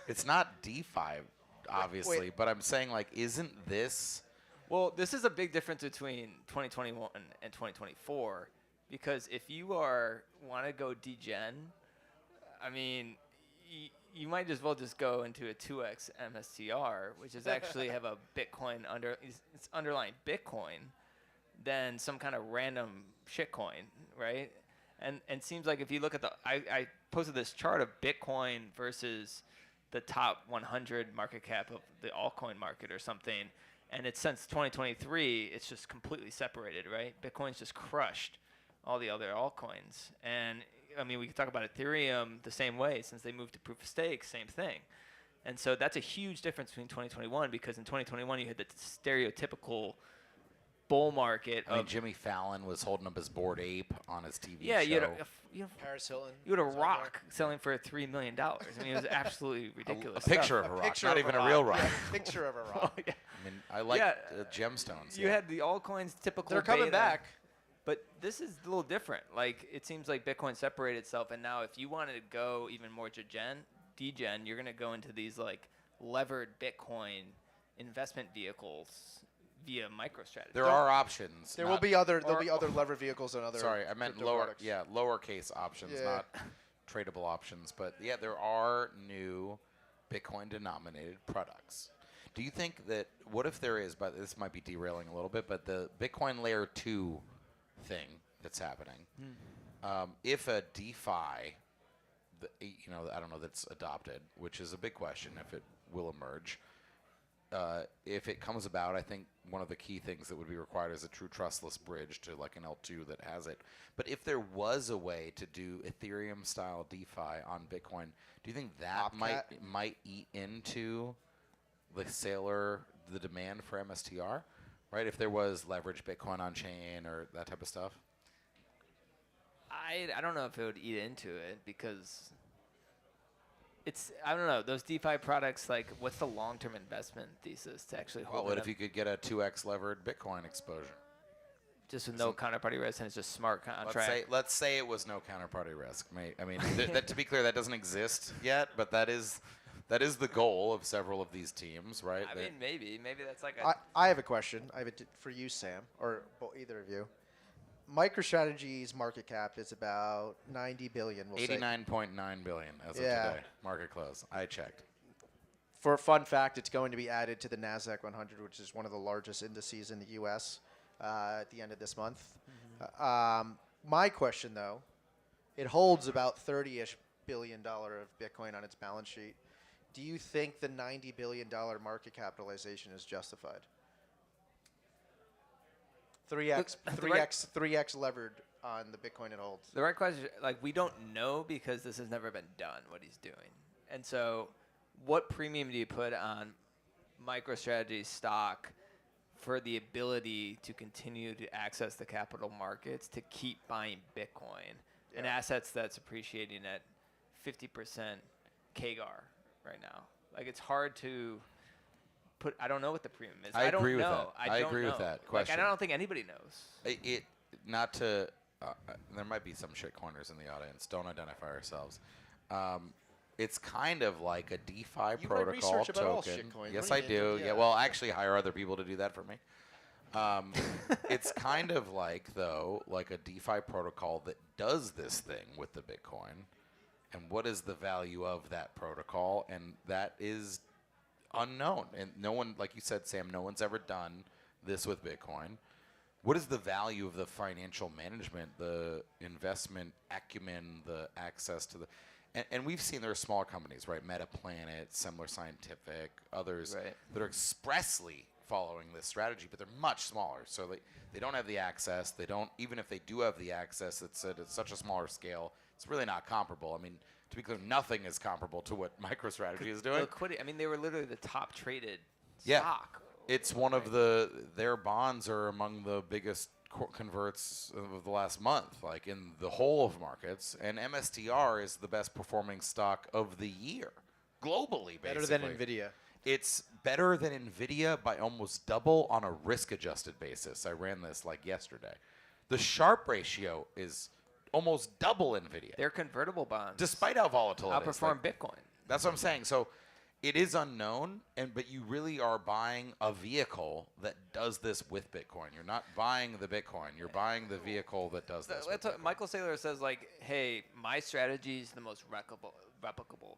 It's not DeFi, obviously, but I'm saying like, isn't this? Well, this is a big difference between 2021 and 2024, because if you want to go degen, I mean, you might as well just go into a 2x MSTR, which is actually have a Bitcoin it's underlying Bitcoin, than some kind of random shitcoin, right? And seems like if you look at I posted this chart of Bitcoin versus the top 100 market cap of the altcoin market or something, and it's since 2023, it's just completely separated, right? Bitcoin's just crushed all the other altcoins. And I mean, we can talk about Ethereum the same way, since they moved to proof of stake, same thing. And so that's a huge difference between 2021, because in 2021 you had the stereotypical bull market I mean, of Jimmy Fallon was holding up his bored ape on his TV yeah, show. you had Paris Hilton. a was on there. rock selling for $3 million. I mean, it was absolutely A ridiculous. picture of a rock, Picture not of even a real rock. Yeah, picture of a Oh, rock. yeah. I mean, I like Yeah. gemstones. You yeah. had the altcoins typical. They're coming beta. back. But this is a little different. Like, it seems like Bitcoin separated itself, and now if you wanted to go even more degen, you're going to go into these like levered Bitcoin investment vehicles via MicroStrategy. There are options. There will not- be other lever vehicles and other. Sorry, I meant crypto products. lowercase options, Yeah. not tradable options. But yeah, there are new Bitcoin-denominated products. Do you think that? What if there is? But this might be derailing a little bit. But the Bitcoin Layer 2 thing that's happening, if a DeFi, I don't know, that's adopted, which is a big question if it will emerge. if it comes about, I think one of the key things that would be required is a true trustless bridge to like an L2 that has it. But if there was a way to do Ethereum style DeFi on Bitcoin, do you think that might eat into the demand for MSTR, right? If there was leverage Bitcoin on chain or that type of stuff. I don't know if it would eat into it because I don't know, those DeFi products, like, what's the long-term investment thesis to actually hold What it if you could get a 2x levered Bitcoin exposure? just with no counterparty risk and it's just smart contract? Let's say it was no counterparty risk. I mean, to be clear, that doesn't exist yet, but that is the goal of several of these teams, right? I mean, maybe that's like I have a question. I have it for you, Sam, or either of you. MicroStrategy's market cap is about $90 billion. We'll say. $89.9 billion as of today, market close. I checked. For a fun fact, it's going to be added to the NASDAQ 100, which is one of the largest indices in the U.S. At the end of this month. My question, though, it holds about $30-ish billion of Bitcoin on its balance sheet. Do you think the $90 billion market capitalization is justified? 3x levered on the Bitcoin it holds. the right question. Like, we don't know because this has never been done, what he's doing. And so what premium do you put on MicroStrategy stock for the ability to continue to access the capital markets to keep buying Bitcoin and assets that's appreciating at 50% CAGR right now? Like, it's hard to put. I don't know what the premium is. I agree don't with know. that. I agree with that question. Like, I don't think anybody knows. There might be some shitcoiners in the audience. Don't identify ourselves. It's kind of like a DeFi You write protocol research about all token. shitcoins. Yes, What I do you do. do? Yeah. Well, I actually hire other people to do that for me. It's kind of like, though, like a DeFi protocol that does this thing with the Bitcoin. And what is the value of that protocol? And that is unknown. And no one, like you said, Sam, no one's ever done this with Bitcoin. What is the value of the financial management, the investment acumen, the access to the... And we've seen there are smaller companies, right? Metaplanet, Semler Scientific, others that are expressly following this strategy, but they're much smaller. So they don't have the access. They don't, even if they do have the access, it's at such a smaller scale, it's really not comparable. I mean, to be clear, nothing is comparable to what MicroStrategy is doing. Liquidity. I mean, they were literally the top traded Yeah. stock. It's one of their bonds are among the biggest converts of the last month, like in the whole of markets. And MSTR is the best performing stock of the year, globally, basically. Better than NVIDIA. It's better than NVIDIA by almost double on a risk-adjusted basis. I ran this like yesterday. The Sharpe ratio is almost double NVIDIA. They're convertible bonds. Despite how volatile it is. Outperform Bitcoin. That's what I'm saying. So it is unknown, but you really are buying a vehicle that does this with Bitcoin. You're not buying the Bitcoin. You're buying the vehicle that does this with Bitcoin. Michael Saylor says, like, hey, my strategy is the most replicable,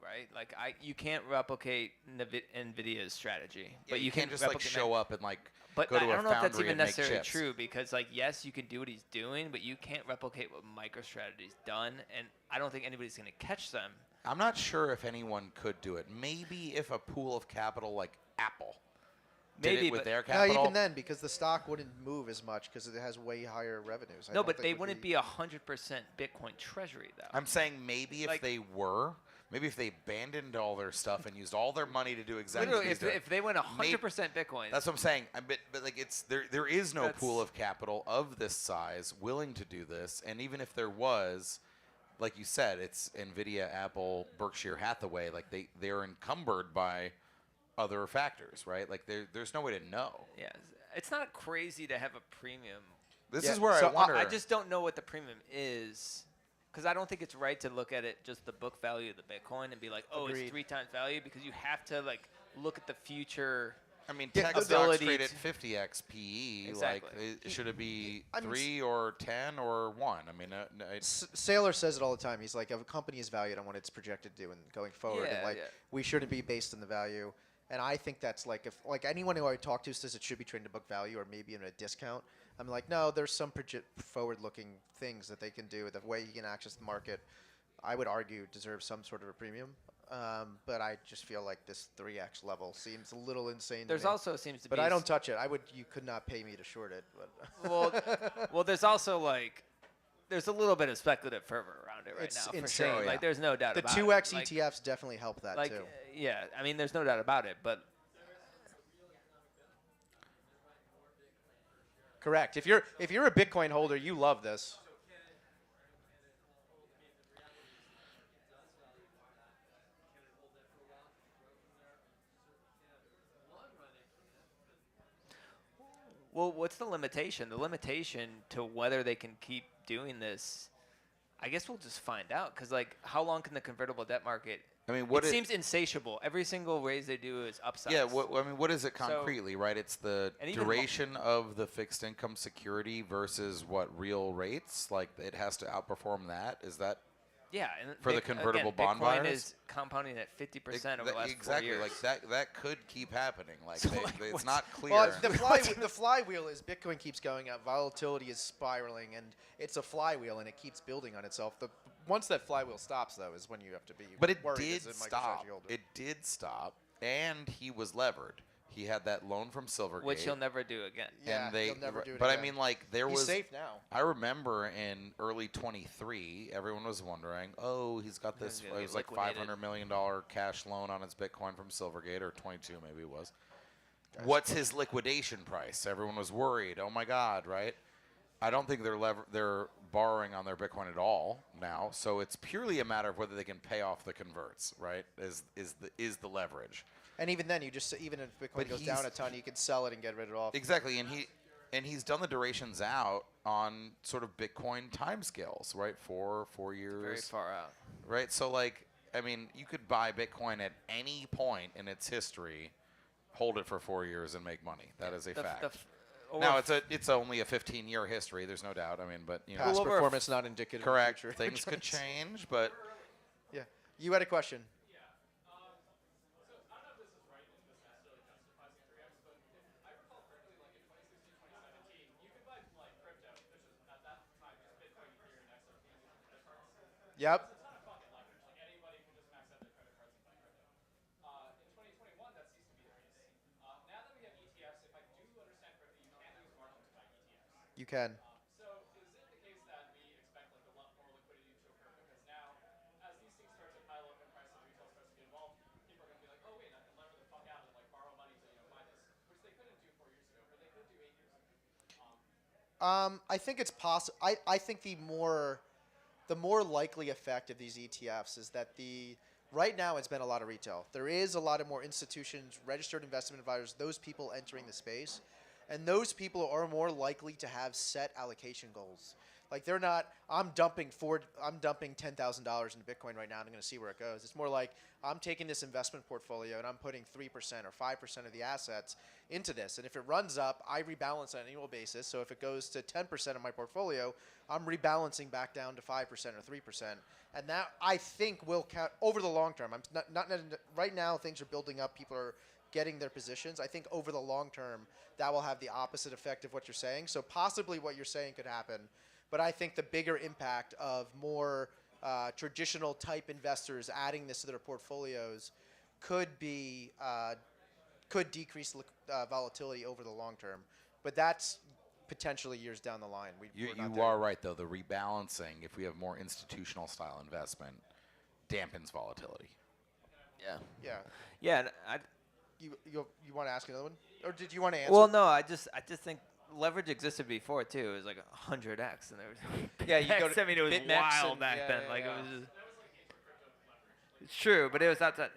right? Like, you can't replicate NVIDIA's strategy. But you can't just like show up and like but go to I a don't know if that's foundry even and make necessarily chips. true because, like, yes, you can do what he's doing, but you can't replicate what MicroStrategy's done, and I don't think anybody's going to catch them. I'm not sure if anyone could do it. Maybe if a pool of capital like Apple did it with their capital. No, even then, because the stock wouldn't move as much because it has way higher revenues. No, but they wouldn't be 100% Bitcoin treasury, though. I'm saying maybe if they were, maybe if they abandoned all their stuff and used all their money to do exactly what literally, if they went 100% Bitcoin. That's what I'm saying. But like there is no pool of capital of this size willing to do this, and even if there was, like you said, it's NVIDIA, Apple, Berkshire Hathaway. Like they're encumbered by other factors, right? Like there's no way to know. Yeah, it's not crazy to have a premium. This is where I wonder. I just don't know what the premium is, because I don't think it's right to look at it just the book value of the Bitcoin and be like, oh, Agreed. it's 3 times value, because you have to like look at the future. I mean, tech stocks ability trade at to- 50x PE. Exactly. Like, should it be I mean, 3 or 10 or 1? I mean, Saylor says it all the time. He's like, if a company is valued on what it's projected to do and going forward, and like we shouldn't be based on the value. And I think that's like, if like anyone who I talk to says it should be traded to book value or maybe in a discount, I'm like, no, there's some forward-looking things that they can do. The way you can access the market, I would argue, deserves some sort of a premium. but I just feel like this 3x level seems a little insane. There's to me. also seems to But be. I don't touch it. You could not pay me to short it. But Well, there's also like, there's a little bit of speculative fervor around it right It's now for insane. sure. Oh, Like, there's no doubt the about 2x it. Like, ETFs definitely help that like, too. yeah, I mean, there's no doubt about it, but Correct. If you're a Bitcoin holder, you love this. well, what's the limitation? The limitation to whether they can keep doing this, I guess we'll just find out. Because, like, how long can the convertible debt market? I mean, It seems insatiable. Every single raise they do is upside. Yeah, what is it concretely, right? It's the And even duration of the fixed income security versus what real rates. Like it has to outperform that. Is that Yeah, and For the convertible again, bond Bitcoin buyers? is compounding at 50% over the last exactly 4 years. like that could keep happening. Like, So, they, like, it's what's- not clear. Well, the flywheel is Bitcoin keeps going up, volatility is spiraling, and it's a flywheel, and it keeps building on itself. Once that flywheel stops, though, is when you have to be But it worried did as a stop. MicroStrategy holder. It did stop, and he was levered. He had that loan from Silvergate, which he'll never do again. Yeah, and they. he'll never do it but again. I mean, like there He's was. safe now. I remember in early 23, everyone was wondering, oh, he's got this. He's gonna It get was like liquidated. $500 million cash loan on his Bitcoin from Silvergate, or 22 maybe it was. What's his liquidation price? Everyone was worried. Oh my God, right? I don't think they're borrowing on their Bitcoin at all now. So it's purely a matter of whether they can pay off the converts, right? Is the leverage. And even then, even if Bitcoin But goes he's- down a ton, you can sell it and get rid of it off. Exactly, and he's done the durations out on sort of Bitcoin timescales, right? 4 years, Very far out. right? So like, I mean, you could buy Bitcoin at any point in its history, hold it for 4 years, and make money. That is a fact. Now it's only a 15-year history. There's no doubt. I mean, but you know, Past over- performance not indicative correct. of future. Things could change, but Yeah. You had a question. Yep. You can. I think it's possible. I think the more likely effect of these ETFs is that right now it's been a lot of retail. There is a lot of more institutions, registered investment advisors, those people entering the space, and those people are more likely to have set allocation goals. Like they're not, I'm dumping $10,000 into Bitcoin right now and I'm going to see where it goes. It's more like I'm taking this investment portfolio and I'm putting 3% or 5% of the assets into this. And if it runs up, I rebalance on an annual basis. So if it goes to 10% of my portfolio, I'm rebalancing back down to 5% or 3%. And that I think will count over the long term. I'm not right now things are building up. People are getting their positions. I think over the long term, that will have the opposite effect of what you're saying. So possibly what you're saying could happen. But I think the bigger impact of more traditional type investors adding this to their portfolios could decrease volatility over the long term. But that's potentially years down the line. you we're not there are yet. right though. The rebalancing, if we have more institutional style investment, dampens volatility. Yeah. Yeah. Yeah, and You want to ask another one, or did you want to answer? well, no, I just think leverage existed before too. It was like 100x, and there was Yeah, you go to I mean, it was BitMEX wild and- back yeah, then. yeah, Like yeah. it was. It's true, but it was outside.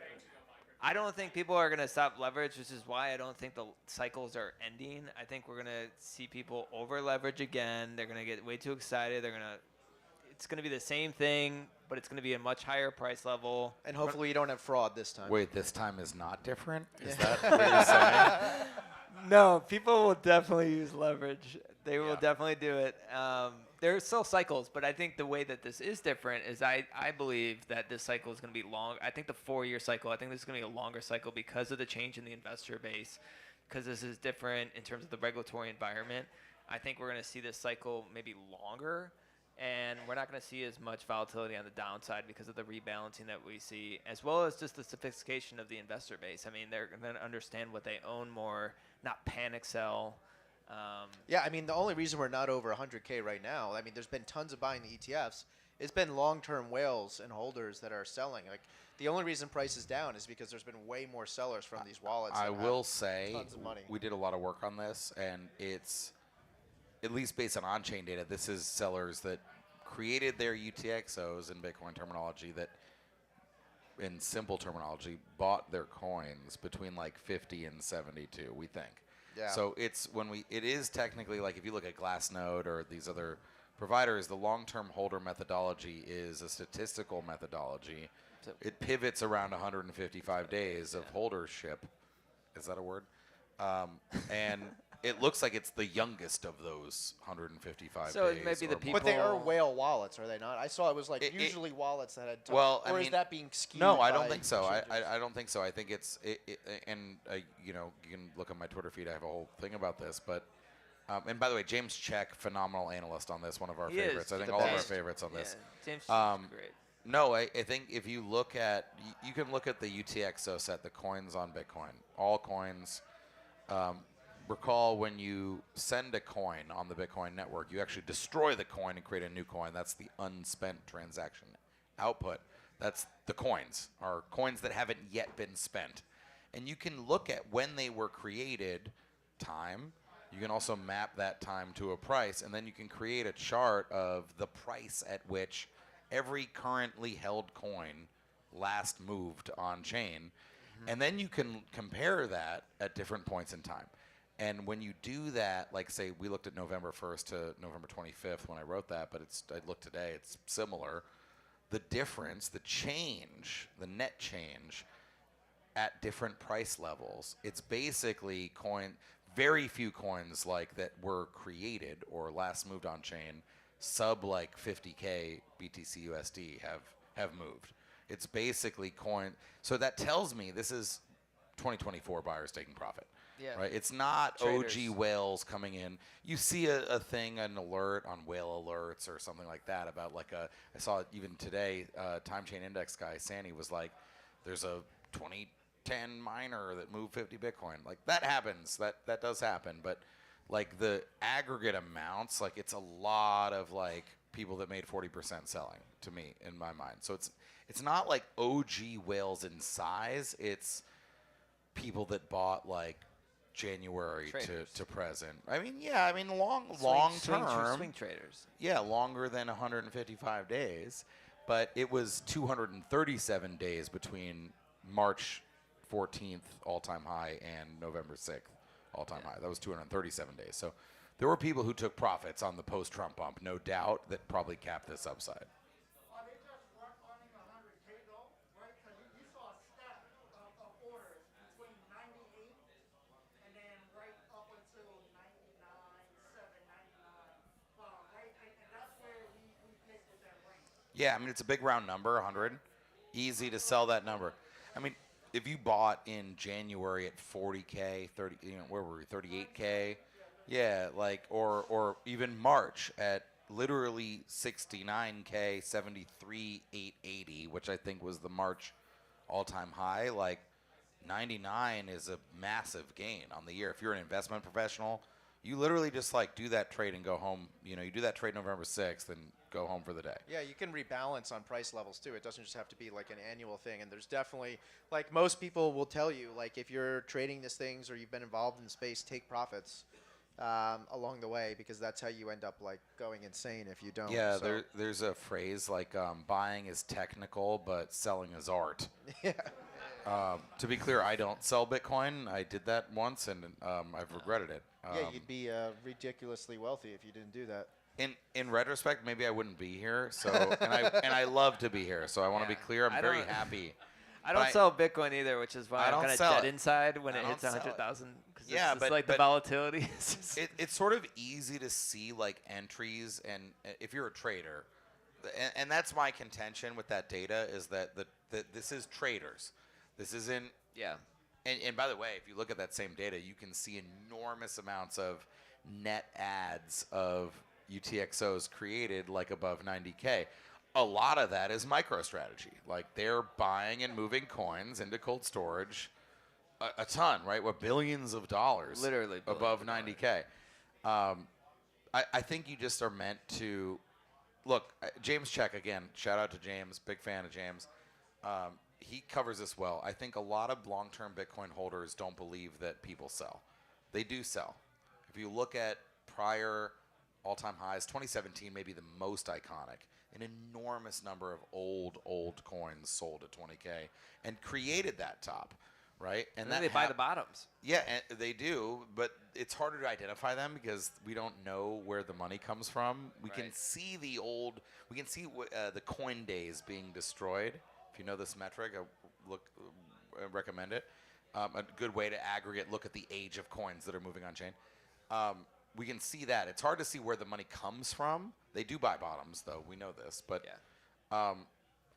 I don't think people are gonna stop leverage, which is why I don't think the cycles are ending. I think we're gonna see people over leverage again. They're gonna get way too excited. It's gonna be the same thing, but it's gonna be a much higher price level. and hopefully you don't have fraud this time. Wait, this time is not different? Is that what you're saying? No, people will definitely use leverage. They will Yeah. definitely do it. There's still cycles, but I think the way that this is different is I believe that this cycle is going to be long. I think the 4-year cycle, I think this is going to be a longer cycle because of the change in the investor base, because this is different in terms of the regulatory environment. I think we're going to see this cycle maybe longer. and we're not going to see as much volatility on the downside because of the rebalancing that we see, as well as just the sophistication of the investor base. I mean, they're going to understand what they own more, not panic sell. Yeah, I mean, the only reason we're not over 100K right now, I mean, there's been tons of buying the ETFs. It's been long-term whales and holders that are selling. Like, the only reason price is down is because there's been way more sellers from these wallets. I that have will say tons of money. we did a lot of work on this, and it's, at least based on on-chain data, this is sellers that created their UTXOs in Bitcoin terminology that, in simple terminology, bought their coins between like 50 and 72, we think. Yeah. So it is technically, like if you look at Glassnode or these other providers, the long-term holder methodology is a statistical methodology. So- It pivots around 155 days of holdership. Is that a word? And it looks like it's the youngest of those 155 So it days. may be the or more. people- But they are whale wallets, are they not? I saw it was like It- usually wallets that had. Well, I or is mean- that being skewed? No, I don't by think so. changes? I don't think so. I think it's you know, you can look on my Twitter feed. I have a whole thing about this. But and by the way, James Check, phenomenal analyst on this, one of our He is. favorites. I He's think the all of our best. favorites on Yeah, this. James Um, is great. No, I think if you look at, you can look at the UTXO set, the coins on Bitcoin, all coins. Recall when you send a coin on the Bitcoin network, you actually destroy the coin and create a new coin. That's the unspent transaction output. That's the coins, are coins that haven't yet been spent. And you can look at when they were created, time. You can also map that time to a price, and then you can create a chart of the price at which every currently held coin last moved on chain. And then you can compare that at different points in time. And when you do that, like say we looked at November 1st to November 25th when I wrote that, but I looked today, it's similar. The difference, the change, the net change at different price levels, it's basically very few coins like that were created or last moved on chain sub like 50K BTC USD have moved. It's basically coin. So that tells me this is 2024 buyers taking profit. Yeah. Right? It's not Traders. OG whales coming in. You see a thing, an alert on whale alerts or something like that about like I saw it even today, time chain index guy, Sandy, was like, there's a 2010 miner that moved 50 Bitcoin. Like that happens. That does happen. But like the aggregate amounts, like it's a lot of like people that made 40% selling to me in my mind. So it's not like OG whales in size. It's people that bought like January Traders. to present. I mean, yeah, I mean long Swing term. traders. Yeah, longer than 155 days, but it was 237 days between March 14th all-time high and November 6th all-time high. That was 237 days. So there were people who took profits on the post-Trump bump, no doubt, that probably capped this upside. Are they just running 100K though, right? Because you saw a stack of orders between 98 and then right up until 99, 7, 99, right? And that's where we picked with that range. Yeah, I mean, it's a big round number, 100. Easy to sell that number. I mean, if you bought in January at 40K, 30, where were we, 38K? Yeah, like, or even March at literally 69K, 73,880, which I think was the March all-time high. Like, 99 is a massive gain on the year. If you're an investment professional, you literally just like do that trade and go home. You do that trade November 6th and go home for the day. Yeah, you can rebalance on price levels too. It doesn't just have to be like an annual thing. And there's definitely, like most people will tell you, like if you're trading these things or you've been involved in the space, take profits along the way, because that's how you end up like going insane if you don't. Yeah, So, there's a phrase like buying is technical, but selling is art. yeah. To be clear, I don't sell Bitcoin. I did that once, and I've regretted it. Yeah, you'd be ridiculously wealthy if you didn't do that. In retrospect, maybe I wouldn't be here. So and I love to be here. So I want to be clear. I'm I very don't- happy. I don't But sell Bitcoin either, which is why I I'm don't kind of sell dead it. inside when I it don't hits sell it. 100,000. Yeah, it's but- like the but- volatility. It's just- It's sort of easy to see like entries, and if you're a trader, and that's my contention with that data is that this is traders. This isn't. yeah. And by the way, if you look at that same data, you can see enormous amounts of net adds of UTXOs created like above 90K. A lot of that is MicroStrategy. Like they're buying and moving coins into cold storage a ton, right? With billions of dollars Literally billions above of dollars. 90K. I think you just are meant to look. James Check again. Shout out to James. Big fan of James. He covers this well. I think a lot of long-term Bitcoin holders don't believe that people sell. They do sell. If you look at prior all-time highs, 2017 may be the most iconic. An enormous number of old coins sold at 20K and created that top, right? And then they buy the bottoms. Yeah, and they do, but it's harder to identify them because we don't know where the money comes from. We can Right. see the coin days being destroyed. If you know this metric, I recommend it. A good way to aggregate, look at the age of coins that are moving on chain. We can see that. It's hard to see where the money comes from. They do buy bottoms, though. We know this, but Yeah.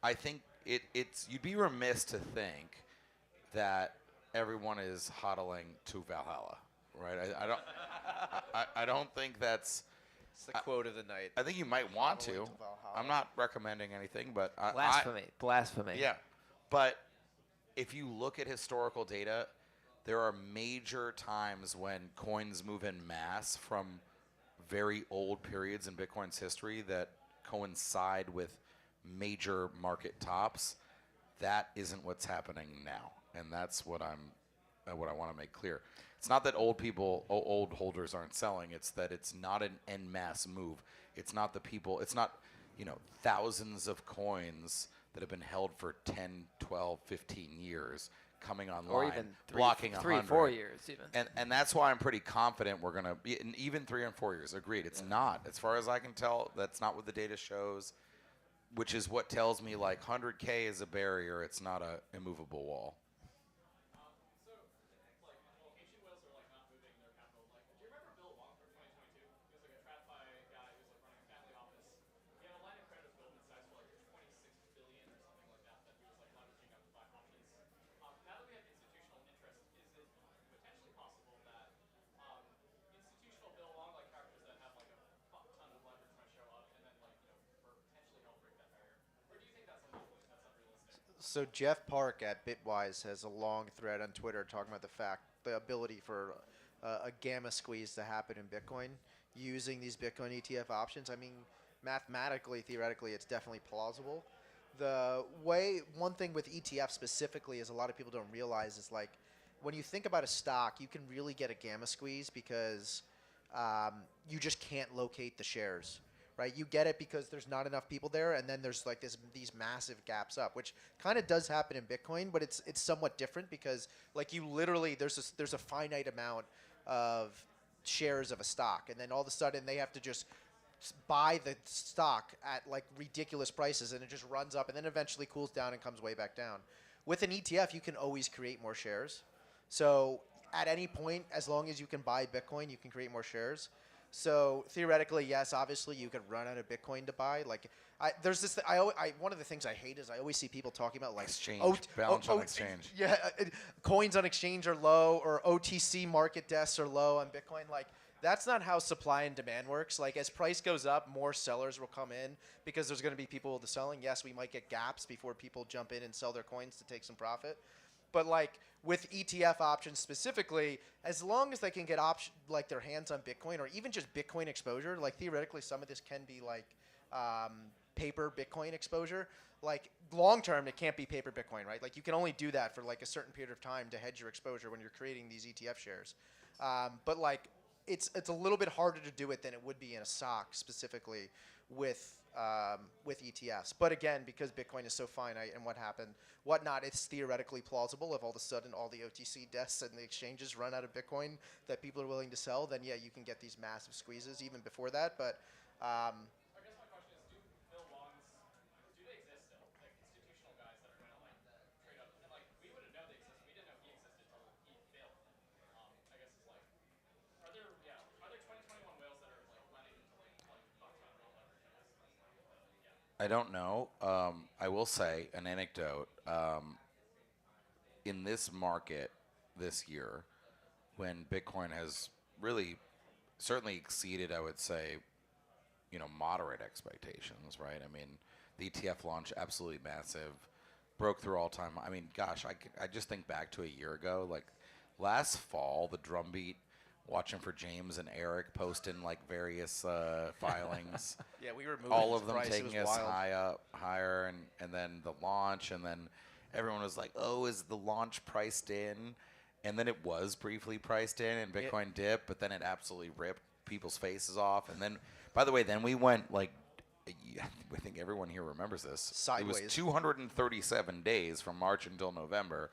I think it's you'd be remiss to think that everyone is hodling to Valhalla, right? I don't think that's. It's the quote of the night. I think you might want Hodling to. to Valhalla. I'm not recommending anything, but Blasphemy. yeah, but if you look at historical data, there are major times when coins move in mass from very old periods in Bitcoin's history that coincide with major market tops. That isn't what's happening now, and that's what I want to make clear. It's not that old holders aren't selling. It's that it's not an en masse move. It's not the people. It's not, thousands of coins that have been held for 10, 12, 15 years coming online, Or even blocking 3, 4 years even. And that's why I'm pretty confident we're going to be, even 3 and 4 years, agreed. It's not, as far as I can tell, that's not what the data shows, which is what tells me like 100K is a barrier. It's not a immovable wall. So Jeff Park at Bitwise has a long thread on Twitter talking about the ability for a gamma squeeze to happen in Bitcoin using these Bitcoin ETF options. I mean, mathematically, theoretically, it's definitely plausible. One thing with ETF specifically is a lot of people don't realize is like when you think about a stock, you can really get a gamma squeeze because you just can't locate the shares. Right, you get it because there's not enough people there, and then there's like these massive gaps up, which kind of does happen in Bitcoin, but it's somewhat different because like you literally there's a finite amount of shares of a stock, and then all of a sudden they have to just buy the stock at like ridiculous prices, and it just runs up, and then eventually cools down and comes way back down. With an ETF, you can always create more shares. So at any point, as long as you can buy Bitcoin, you can create more shares. So theoretically, yes, obviously you could run out of Bitcoin to buy. Like, there's this. One of the things I hate is I always see people talking about like Exchange, balance on exchange. Yeah, coins on exchange are low, or OTC market desks are low on Bitcoin. Like, that's not how supply and demand works. Like, as price goes up, more sellers will come in because there's going to be people with the selling. Yes, we might get gaps before people jump in and sell their coins to take some profit. But like with ETF options specifically, as long as they can get their hands on Bitcoin or even just Bitcoin exposure, like theoretically some of this can be like paper Bitcoin exposure. Like long term, it can't be paper Bitcoin, right? Like you can only do that for like a certain period of time to hedge your exposure when you're creating these ETF shares. But like it's a little bit harder to do it than it would be in a SOC specifically with ETFs. But again, because Bitcoin is so finite and whatnot, it's theoretically plausible. If all of a sudden all the OTC desks and the exchanges run out of Bitcoin that people are willing to sell, then yeah, you can get these massive squeezes even before that. But I guess my question is, do Bill Longs, do they exist still? Like institutional guys that are going to like trade up, and like we wouldn't know they exist. We didn't know he existed until he failed. I guess it's like, are there 2021 whales that are like lending like bucks on real leverage? I guess that's yeah. I don't know. I will say an anecdote. In this market this year, when Bitcoin has really certainly exceeded, I would say, moderate expectations, right? I mean, the ETF launch absolutely massive, broke through all time. I mean, gosh, I just think back to a year ago, like last fall, the drumbeat. Watching for James and Eric posting like various filings. Yeah, we were moving. All of them price. It taking was us wild. higher, and then the launch, and then everyone was like, "Oh, is the launch priced in?" And then it was briefly priced in, and Bitcoin dipped, but then it absolutely ripped people's faces off. And then, by the way, then we went like, I think everyone here remembers this. Sideways. It was 237 days from March until November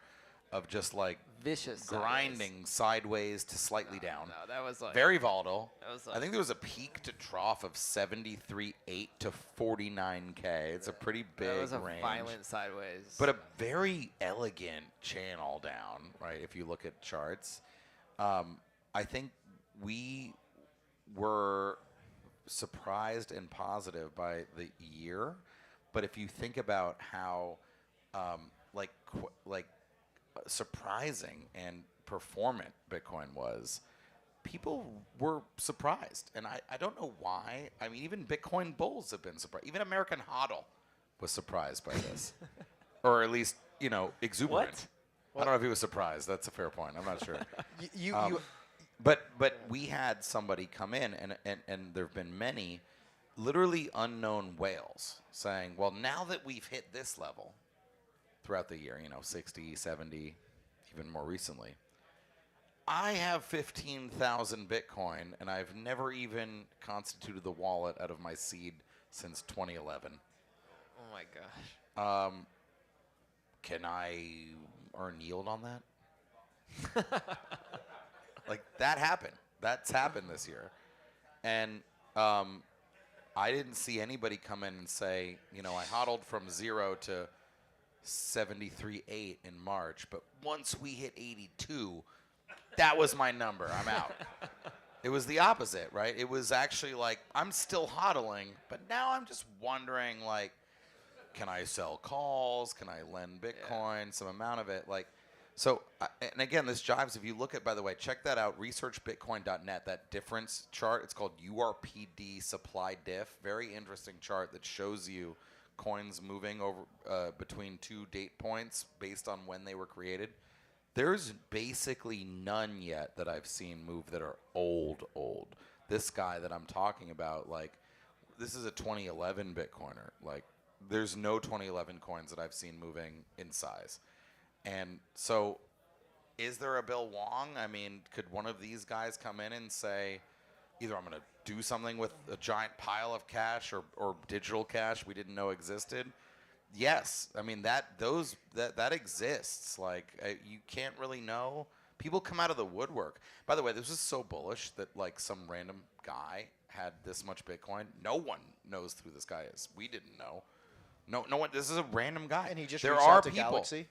of just like Vicious grinding sideways to slightly down. No, that was like Very volatile. That was I think there was a peak to trough of 73.8 to 49K. It's a pretty big that was a range. violent sideways. But a very elegant channel down, right? If you look at charts, I think we were surprised and positive by the year. But if you think about how, surprising and performant Bitcoin was, people were surprised. And I don't know why. I mean, even Bitcoin bulls have been surprised. Even American HODL was surprised by this. Or at least, exuberant. What? I don't know if he was surprised. That's a fair point. I'm not sure. You But we had somebody come in, and there have been many literally unknown whales saying, well, now that we've hit this level, throughout the year, 60, 70, even more recently. I have 15,000 Bitcoin, and I've never even constituted the wallet out of my seed since 2011. Oh my gosh. Can I earn yield on that? Like, that happened. That's happened this year. And I didn't see anybody come in and say, I hodled from 0 to 73.8 in March, but once we hit 82, that was my number. I'm out. It was the opposite, right? It was actually like, I'm still hodling, but now I'm just wondering, like, can I sell calls? Can I lend Bitcoin? Some amount of it, like. So, and again, this jives. If you look at, by the way, check that out, researchbitcoin.net, that difference chart. It's called URPD supply diff. Very interesting chart that shows you coins moving over between two date points based on when they were created. There's basically none yet that I've seen move that are old. This guy that I'm talking about, like, this is a 2011 Bitcoiner. Like, there's no 2011 coins that I've seen moving in size. And so, is there a Bill Wong? I mean, could one of these guys come in and say, either I'm going to do something with a giant pile of cash or digital cash we didn't know existed? Yes. I mean, that exists. Like, you can't really know. People come out of the woodwork. By the way, this is so bullish that, like, some random guy had this much Bitcoin. No one knows who this guy is. We didn't know. No one. This is a random guy. And he just there reached are out to people, Galaxy?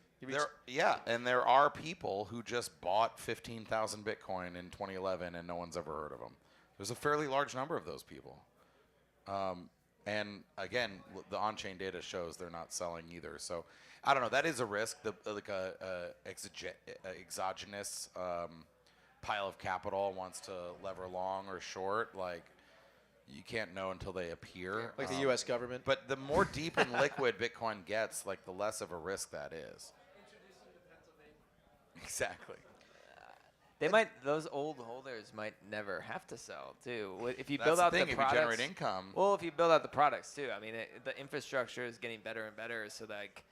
and there are people who just bought 15,000 Bitcoin in 2011 and no one's ever heard of them. There's a fairly large number of those people. And again, the on-chain data shows they're not selling either. So I don't know. That is a risk. Exogenous pile of capital wants to lever long or short. Like, you can't know until they appear. Like the U.S. government. But the more deep and liquid Bitcoin gets, like, the less of a risk that is. Exactly. Those old holders might never have to sell too. If you That's build out the thing. the If products, you generate income. Well, if you build out the products too, I mean, the infrastructure is getting better and better, so like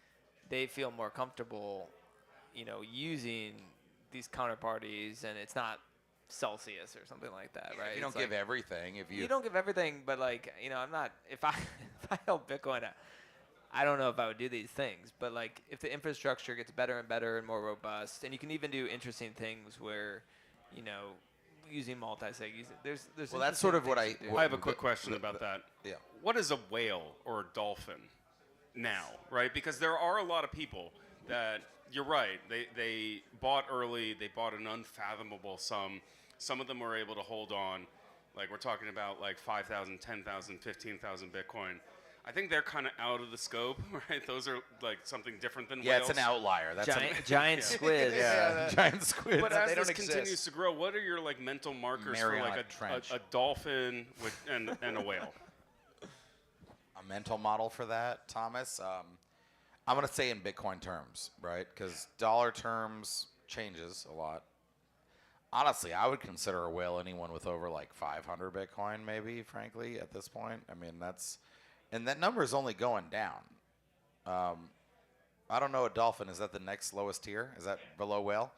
they feel more comfortable, using these counterparties, and it's not Celsius or something like that, right? You don't It's give like, everything. If you don't give everything, but like, I'm not. If I held Bitcoin, I don't know if I would do these things, but like if the infrastructure gets better and better and more robust, and you can even do interesting things where, using multi-sig, there's Well, that's sort of what I. I have a quick question about that. Yeah. What is a whale or a dolphin now, right? Because there are a lot of people that, you're right, they bought early, they bought an unfathomable sum. Some of them were able to hold on. Like, we're talking about like 5,000, 10,000, 15,000 Bitcoin. I think they're kind of out of the scope, right? Those are like something different than Yeah, whales. it's an outlier. That's giant squid. Yeah, giant squid. But as They this don't continues exist. to grow, what are your like mental markers for Mariana like Trench. a dolphin and a whale? mental model for that, Thomas. I'm going to say in Bitcoin terms, right? Because dollar terms changes a lot. Honestly, I would consider a whale anyone with over like 500 Bitcoin, maybe, frankly, at this point. I mean, and that number is only going down. I don't know a dolphin. Is that the next lowest tier? Is that below whale?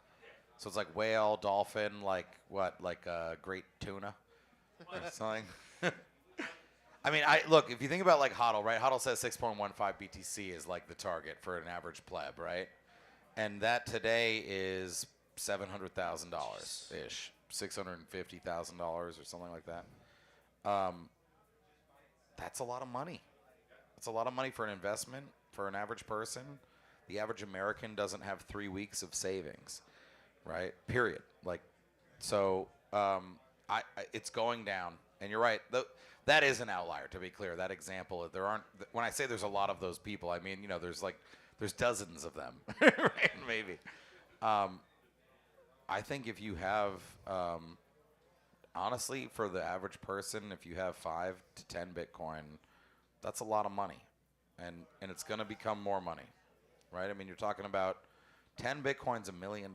So it's like whale, dolphin, like what? Like great tuna or something? I mean, look, if you think about like HODL, right? HODL says 6.15 BTC is like the target for an average pleb, right? And that today is $700,000-ish, $650,000 or something like that. That's a lot of money. That's a lot of money for an investment for an average person. The average American doesn't have 3 weeks of savings, right? Period. Like, so it's going down. And you're right. That is an outlier, to be clear. That example, when I say there's a lot of those people, I mean, there's dozens of them, right? Maybe. I think if you have, honestly, for the average person, if you have 5 to 10 Bitcoin, that's a lot of money. And it's going to become more money, right? I mean, you're talking about 10 Bitcoin's $1 million,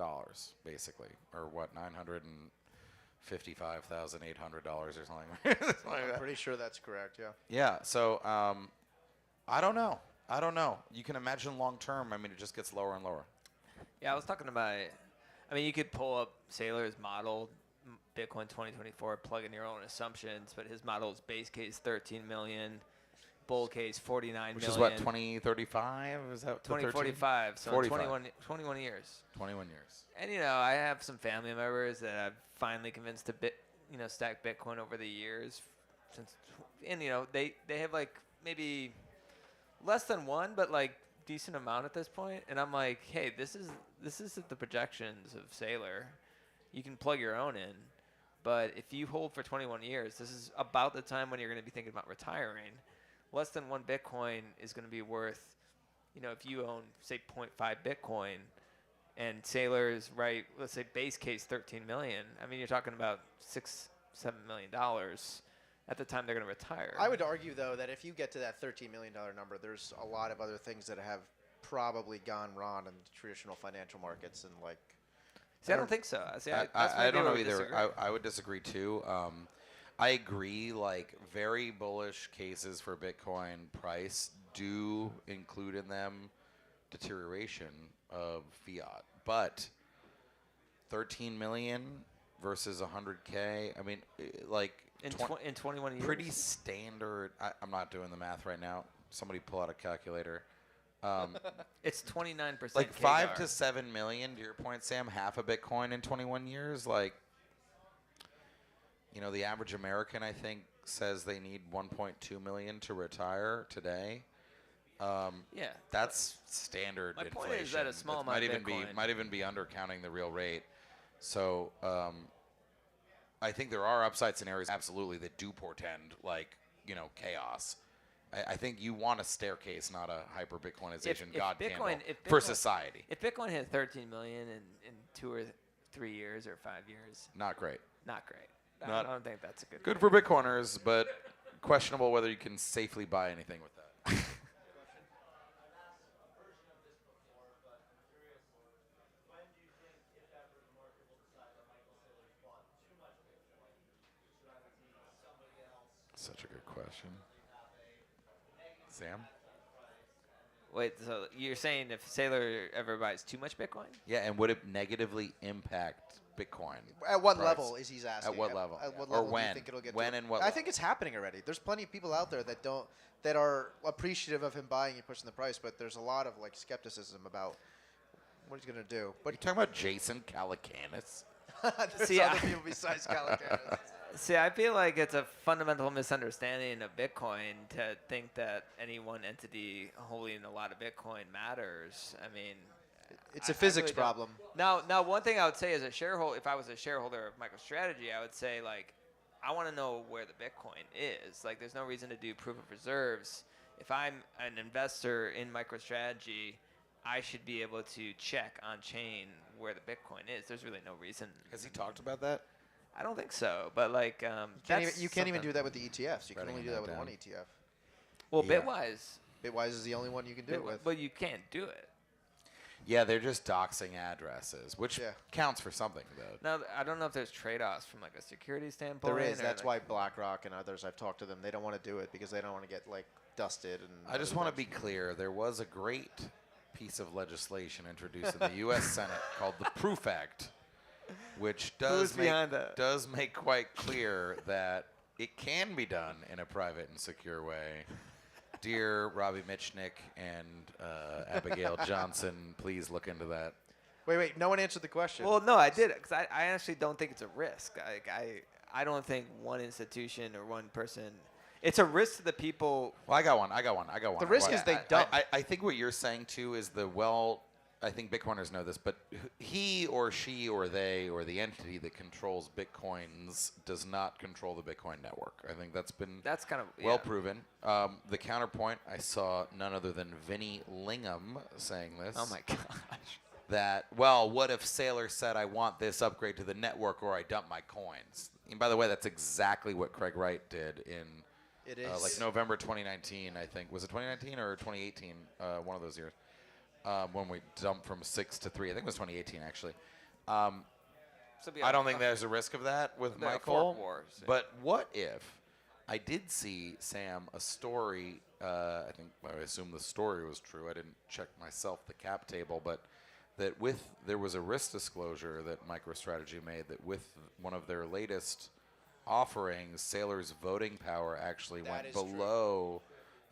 basically, or what, $955,800 or something like that. I'm pretty sure that's correct. Yeah. Yeah. So I don't know. You can imagine long term. I mean, it just gets lower and lower. Yeah, I was talking about. I mean, you could pull up Saylor's model, Bitcoin 2024, plug in your own assumptions, but his model is base case 13 million, bull case 49 Which million. is what, 2035? Is that 2045? So 21 years. 21 years. And I have some family members that I've finally convinced to stack Bitcoin over the years, and they have like maybe less than one, but like decent amount at this point. And I'm like, hey, this is the projections of Saylor. You can plug your own in, but if you hold for 21 years, this is about the time when you're going to be thinking about retiring. Less than one Bitcoin is going to be worth, if you own say 0.5 Bitcoin. And Saylor's right, let's say base case 13 million. I mean, you're talking about $6-7 million at the time they're going to retire. I would argue though that if you get to that $13 million number, there's a lot of other things that have probably gone wrong in the traditional financial markets and like. See, I don't think so. See, I don't know either. I would disagree too. I agree. Like very bullish cases for Bitcoin price do include in them deterioration of fiat, but 13 million versus 100K. I mean, like in 21 years. Pretty standard. I'm not doing the math right now. Somebody pull out a calculator. It's 29%. Like KDR. 5 to 7 million. To your point, Sam, half a Bitcoin in 21 years. Like, the average American, I think, says they need 1.2 million to retire today. Yeah, that's standard my inflation. point is that a small amount might of even Bitcoin might even be undercounting the real rate. So I think there are upside scenarios absolutely that do portend chaos. I think you want a staircase, not a hyper Bitcoinization. For society. If Bitcoin hit 13 million in 2 or 3 years or 5 years, not great. Not great. I don't think that's a good for Bitcoiners, but questionable whether you can safely buy anything with that. Such a good question. Sam? Wait, so you're saying if Saylor ever buys too much Bitcoin? Yeah, and would it negatively impact Bitcoin? At what price? level is he's asking? At what level? At what Or level when? do you think it'll get When to? and what I level? think it's happening already. There's plenty of people out there that are appreciative of him buying and pushing the price, but there's a lot of skepticism about what he's gonna do. But you talking about Jason Calacanis? there's other people besides Calacanis. See, I feel like it's a fundamental misunderstanding of Bitcoin to think that any one entity holding a lot of Bitcoin matters. I mean, it's a physics problem. Now, one thing I would say as a shareholder, if I was a shareholder of MicroStrategy, I would say I want to know where the Bitcoin is. Like, there's no reason to do proof of reserves. If I'm an investor in MicroStrategy, I should be able to check on chain where the Bitcoin is. There's really no reason. Has he talked about that? I don't think so, but You can't even do that with the ETFs. You can only do that with one ETF. Well, Yeah. Bitwise, Bitwise is the only one you can do it with. but you can't do it. Yeah, they're just doxing addresses, which Yeah. counts for something, though. Now, I don't know if there's trade-offs from like a security standpoint. There is. or, That's like- why BlackRock and others, I've talked to them, they don't want to do it because they don't want to get like dusted. And I just other want to be things. clear. There was a great piece of legislation introduced in the U.S. Senate called the Proof Act, which Who's behind that? does make quite clear that it can be done in a private and secure way. Dear Robbie Mitchnick and Abigail Johnson, please look into that. Wait. No one answered the question. Well, no, I did it because I actually don't think it's a risk. I don't think one institution or one person. It's a risk to the people. Well, I got one. The risk Well, is they dump. I think what you're saying too is I think Bitcoiners know this, but he or she or they or the entity that controls Bitcoins does not control the Bitcoin network. I think that's been That's kind of well proven. The counterpoint, I saw none other than Vinny Lingham saying this. Oh my gosh. That, well, what if Saylor said, I want this upgrade to the network or I dump my coins? And by the way, that's exactly what Craig Wright did in It is. like November 2019, I think. Was it 2019 or 2018? One of those years. When we dumped from 6 to 3. I think it was 2018, actually. I don't think there's a risk of that with There are Michael. fork wars, yeah. But what if I did see, Sam, a story, I assume the story was true. I didn't check myself the cap table, but that there was a risk disclosure that MicroStrategy made that with one of their latest offerings, Saylor's voting power actually That went is true. below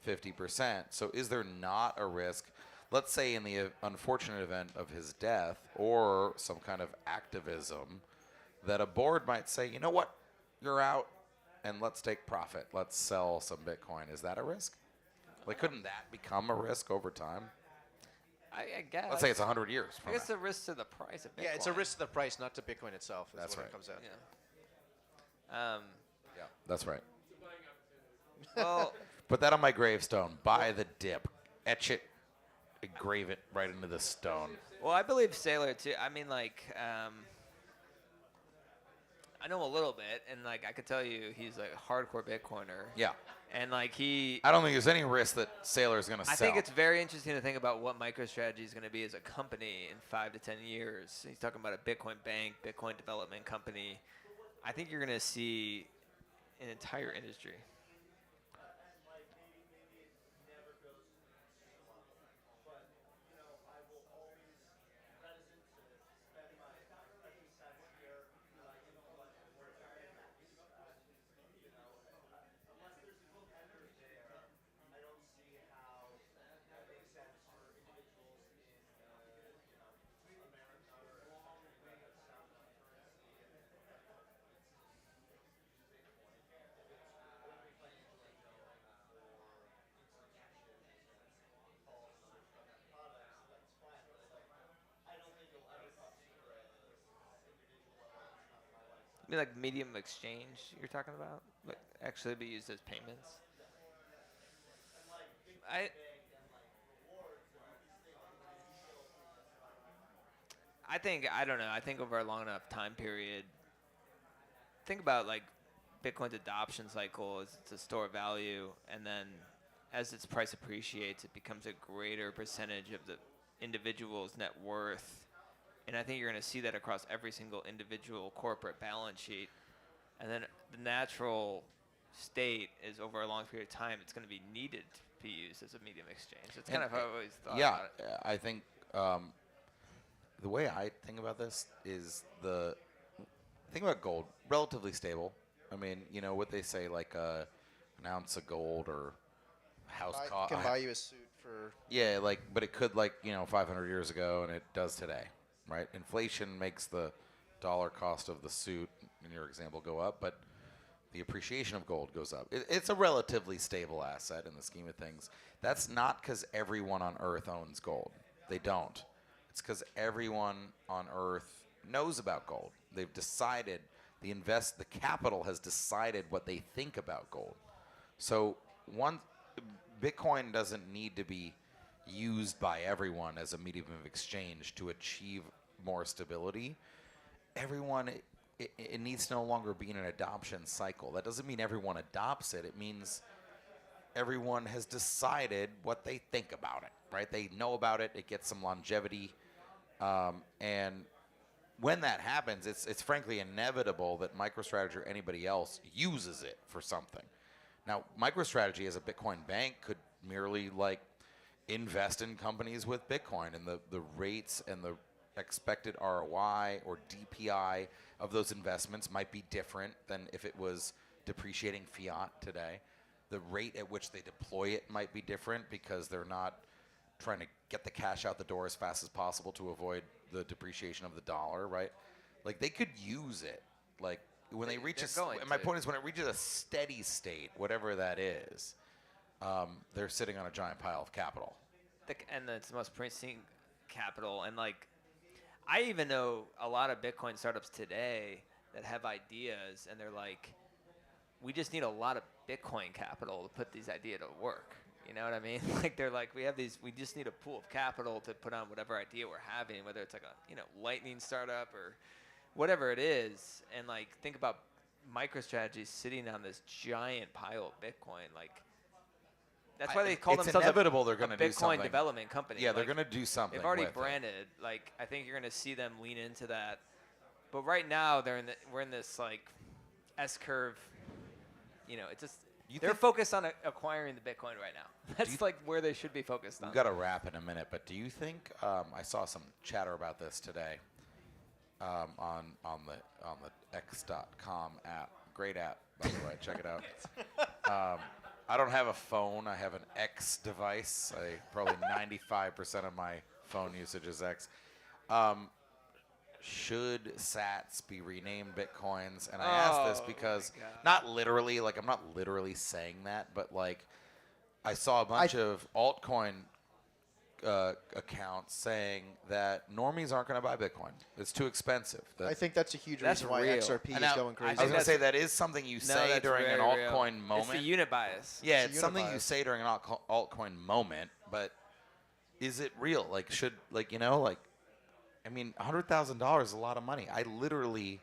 50%. So is there not a risk, let's say in the unfortunate event of his death or some kind of activism, that a board might say, you know what, you're out and let's take profit. Let's sell some Bitcoin. Is that a risk? Like, couldn't that become a risk over time? I guess. Let's say it's 100 years I from guess now. the risk to the price of Bitcoin. Yeah, it's a risk to the price, not to Bitcoin itself. Is That's when right. It comes out. Yeah. Yeah, that's right. Well, Put that on my gravestone. Buy the dip. Etch it. Engrave it right into the stone. well, I believe Saylor too. I mean, like, I know a little bit, and like I could tell you, he's like a hardcore Bitcoiner. Yeah. And like he, I don't think there's any risk that Saylor is going to sell. I think it's very interesting to think about what MicroStrategy is going to be as a company in 5 to 10 years. He's talking about a Bitcoin bank, Bitcoin development company. I think you're going to see an entire industry. You mean like medium exchange you're talking about? Like actually be used as payments? I think, I don't know, I think over a long enough time period, think about like Bitcoin's adoption cycle is it's a store of value, and then as its price appreciates, it becomes a greater percentage of the individual's net worth. And I think you're going to see that across every single individual corporate balance sheet. And then the natural state is over a long period of time, it's going to be needed to be used as a medium exchange. That's kind of how I always thought Yeah, about it. I think the way I think about this is think about gold, relatively stable. I mean, you know what they say, like an ounce of gold or house cost. Can buy you a suit for. Yeah, like, but it could, like, 500 years ago, and it does today, right? Inflation makes the dollar cost of the suit, in your example, go up, but the appreciation of gold goes up. It's a relatively stable asset in the scheme of things. That's not because everyone on Earth owns gold. They don't. It's because everyone on Earth knows about gold. They've decided, the capital has decided what they think about gold. So Bitcoin doesn't need to be used by everyone as a medium of exchange to achieve more stability. Everyone, it needs to no longer be in an adoption cycle. That doesn't mean everyone adopts it. It means everyone has decided what they think about it, right? They know about it. It gets some longevity, and when that happens, it's frankly inevitable that MicroStrategy or anybody else uses it for something. Now, MicroStrategy as a Bitcoin bank could merely like invest in companies with Bitcoin, and the rates and the expected ROI or DPI of those investments might be different than if it was depreciating fiat today. The rate at which they deploy it might be different because they're not trying to get the cash out the door as fast as possible to avoid the depreciation of the dollar, right? Like they could use it. Like when they reach my point is when it reaches a steady state, whatever that is, they're sitting on a giant pile of capital. And it's the most pristine capital. And like, I even know a lot of Bitcoin startups today that have ideas, and they're like, we just need a lot of Bitcoin capital to put these ideas to work. You know what I mean? Like they're like, we just need a pool of capital to put on whatever idea we're having, whether it's like a lightning startup or whatever it is. And like, think about MicroStrategy sitting on this giant pile of Bitcoin. Like, that's why they call themselves inevitable they're a going to do Bitcoin something. development company. Yeah, they're Like, going to do something. they've already with branded. it. Like, I think you're going to see them lean into that. But right now, we're in this like S curve. You know, it's just they're focused on acquiring the Bitcoin right now. That's like where they should be focused on. We've got to wrap in a minute, but do you think I saw some chatter about this today on the X.com app? Great app, by the way. Check it out. I don't have a phone. I have an X device. Probably 95% of my phone usage is X. Should sats be renamed Bitcoins? And I ask this because not literally, like I'm not literally saying that, but like I saw a bunch of altcoin accounts saying that normies aren't going to buy Bitcoin. It's too expensive. I think that's a huge That's reason why real. XRP And is now, going crazy. I was going to say that is something you say during an altcoin moment. It's the unit bias. Yeah, It's it's a something unit you bias. say during an altcoin moment, but is it real? Like, should, like, you know, like, I mean, $100,000 is a lot of money. I literally,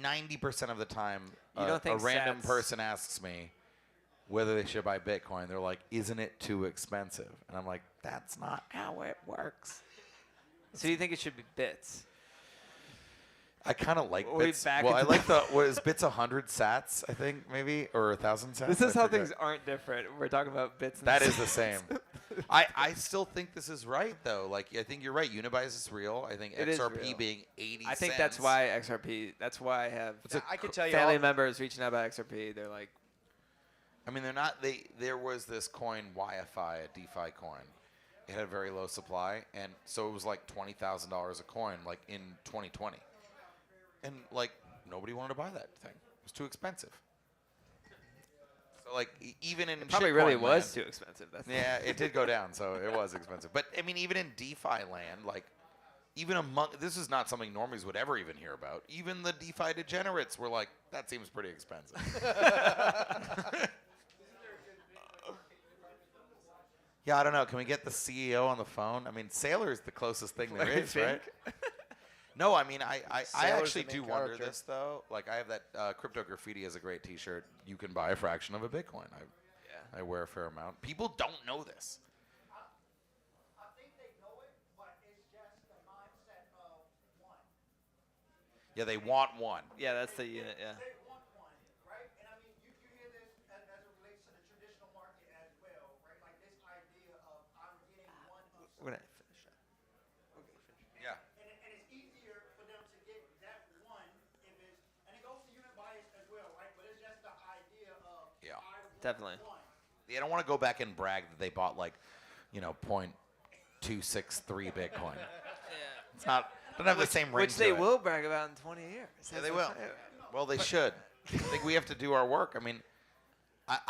90% of the time, You don't think a random sats- person asks me whether they should buy Bitcoin. They're like, isn't it too expensive? And I'm like, that's not how it works. So you think it should be bits? I kind of like Are we bits. back Well, I into like what is bits 100 sats, I think, maybe, or 1,000 sats. This is I how forget. things aren't different. We're talking about bits. And That is the same. I still think this is right, though. Like, I think you're right. Unibias is real. I think It is XRP real. being 80 I think cents. that's why XRP. That's why I have I can tell you family all- members reaching out about XRP. They're like, I mean, they're not. There was this coin, YFI, a DeFi coin. It had a very low supply, and so it was like $20,000 a coin, like in 2020. And like nobody wanted to buy that thing. It was too expensive. So like even in it probably shitcoin really was land- too expensive. That's Yeah, it did go down, so it was expensive. But I mean, even in DeFi land, like even among this is not something normies would ever even hear about. Even the DeFi degenerates were like, that seems pretty expensive. Yeah, I don't know. Can we get the CEO on the phone? I mean, Sailor is the closest thing there You is, right? think? No, I mean, I Sailor's actually the do main wonder character. this, though. Like, I have that Crypto Graffiti is a great T-shirt. You can buy a fraction of a Bitcoin. I wear a fair amount. People don't know this. I think they know it, but it's just the mindset of one. Yeah, they want one. Yeah, that's the unit. Yeah. They want one, right? And I mean, you hear this as it relates to the traditional market as well, right? Like this idea of I'm getting one of We're something. gonna finish that. Yeah. And it's easier for them to get that one if it's, and it goes to unit bias as well, right? But it's just the idea of Yeah. I want Definitely. one. They don't want to go back and brag that they bought like, you know, 0.263 Bitcoin. It's not. Don't have the same ring. Which to they it. will brag about in 20 years. Yeah, That's they what will. I'm saying. Well, they should. I think we have to do our work. I mean, I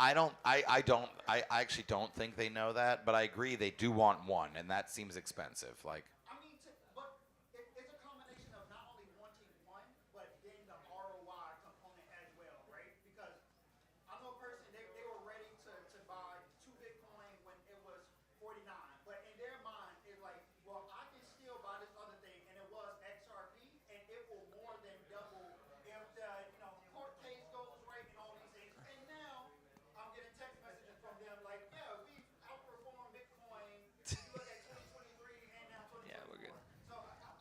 actually don't think they know that, but I agree they do want one, and that seems expensive. Like, I mean, but it's a combination of not only wanting one, but then the ROI component as well, right? Because I know a person, they were ready to buy 2 Bitcoin when it was 49, but in their mind, it's like, well, I can still buy this other thing, and it was XRP, and it will more than double if the court case goes right and all these things. And now I'm getting text messages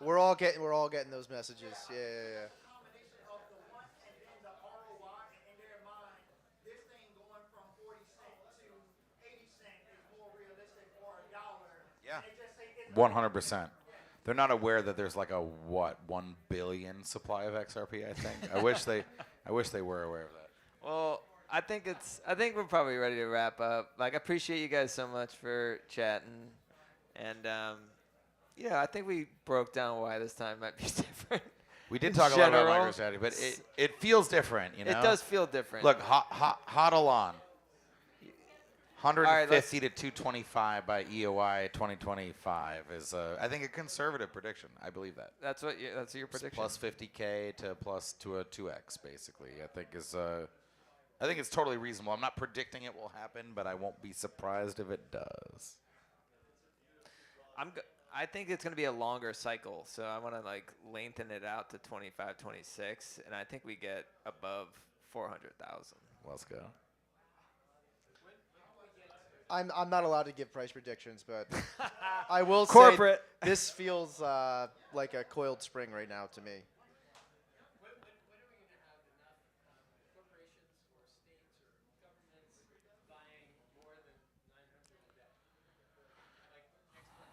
We're all getting those messages. Yeah. Combination of the want and then the ROI, and in their mind, this thing going from 40 cent to 80 cent is more realistic, or a dollar. Yeah. And they just say it's 100%. They're not aware that there's like a 1 billion supply of XRP. I think. I wish they were aware of that. Well, I think we're probably ready to wrap up. Like, I appreciate you guys so much for chatting, and yeah, I think we broke down why this time might be different. We did In talk a lot about general, MicroStrategy, but it feels different. You know, It does feel different. Look, hodl on. right, 150 to 225 by EOI 2025 is, I think, a conservative prediction. I believe that. that's your prediction. Plus 50K to a 2x, basically. I think it's totally reasonable. I'm not predicting it will happen, but I won't be surprised if it does. I think it's going to be a longer cycle, so I want to like lengthen it out to 25, 26, and I think we get above 400,000. Let's go. I'm not allowed to give price predictions, but I will Corporate. say this feels like a coiled spring right now to me. When are we going to have enough corporations or states or governments buying more than 900 a day? Like next month.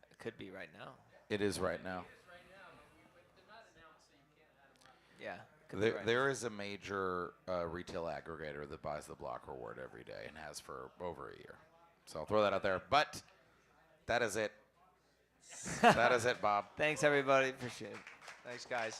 It could be right now. It is right now. It's right now, but they're not announced, so you can't add them up. Yeah. Could be right now. There is a major retail aggregator that buys the block reward every day and has for over a year. So I'll throw that out there. But that is it. That is it, Bob. Thanks, everybody. Appreciate it. Thanks, guys.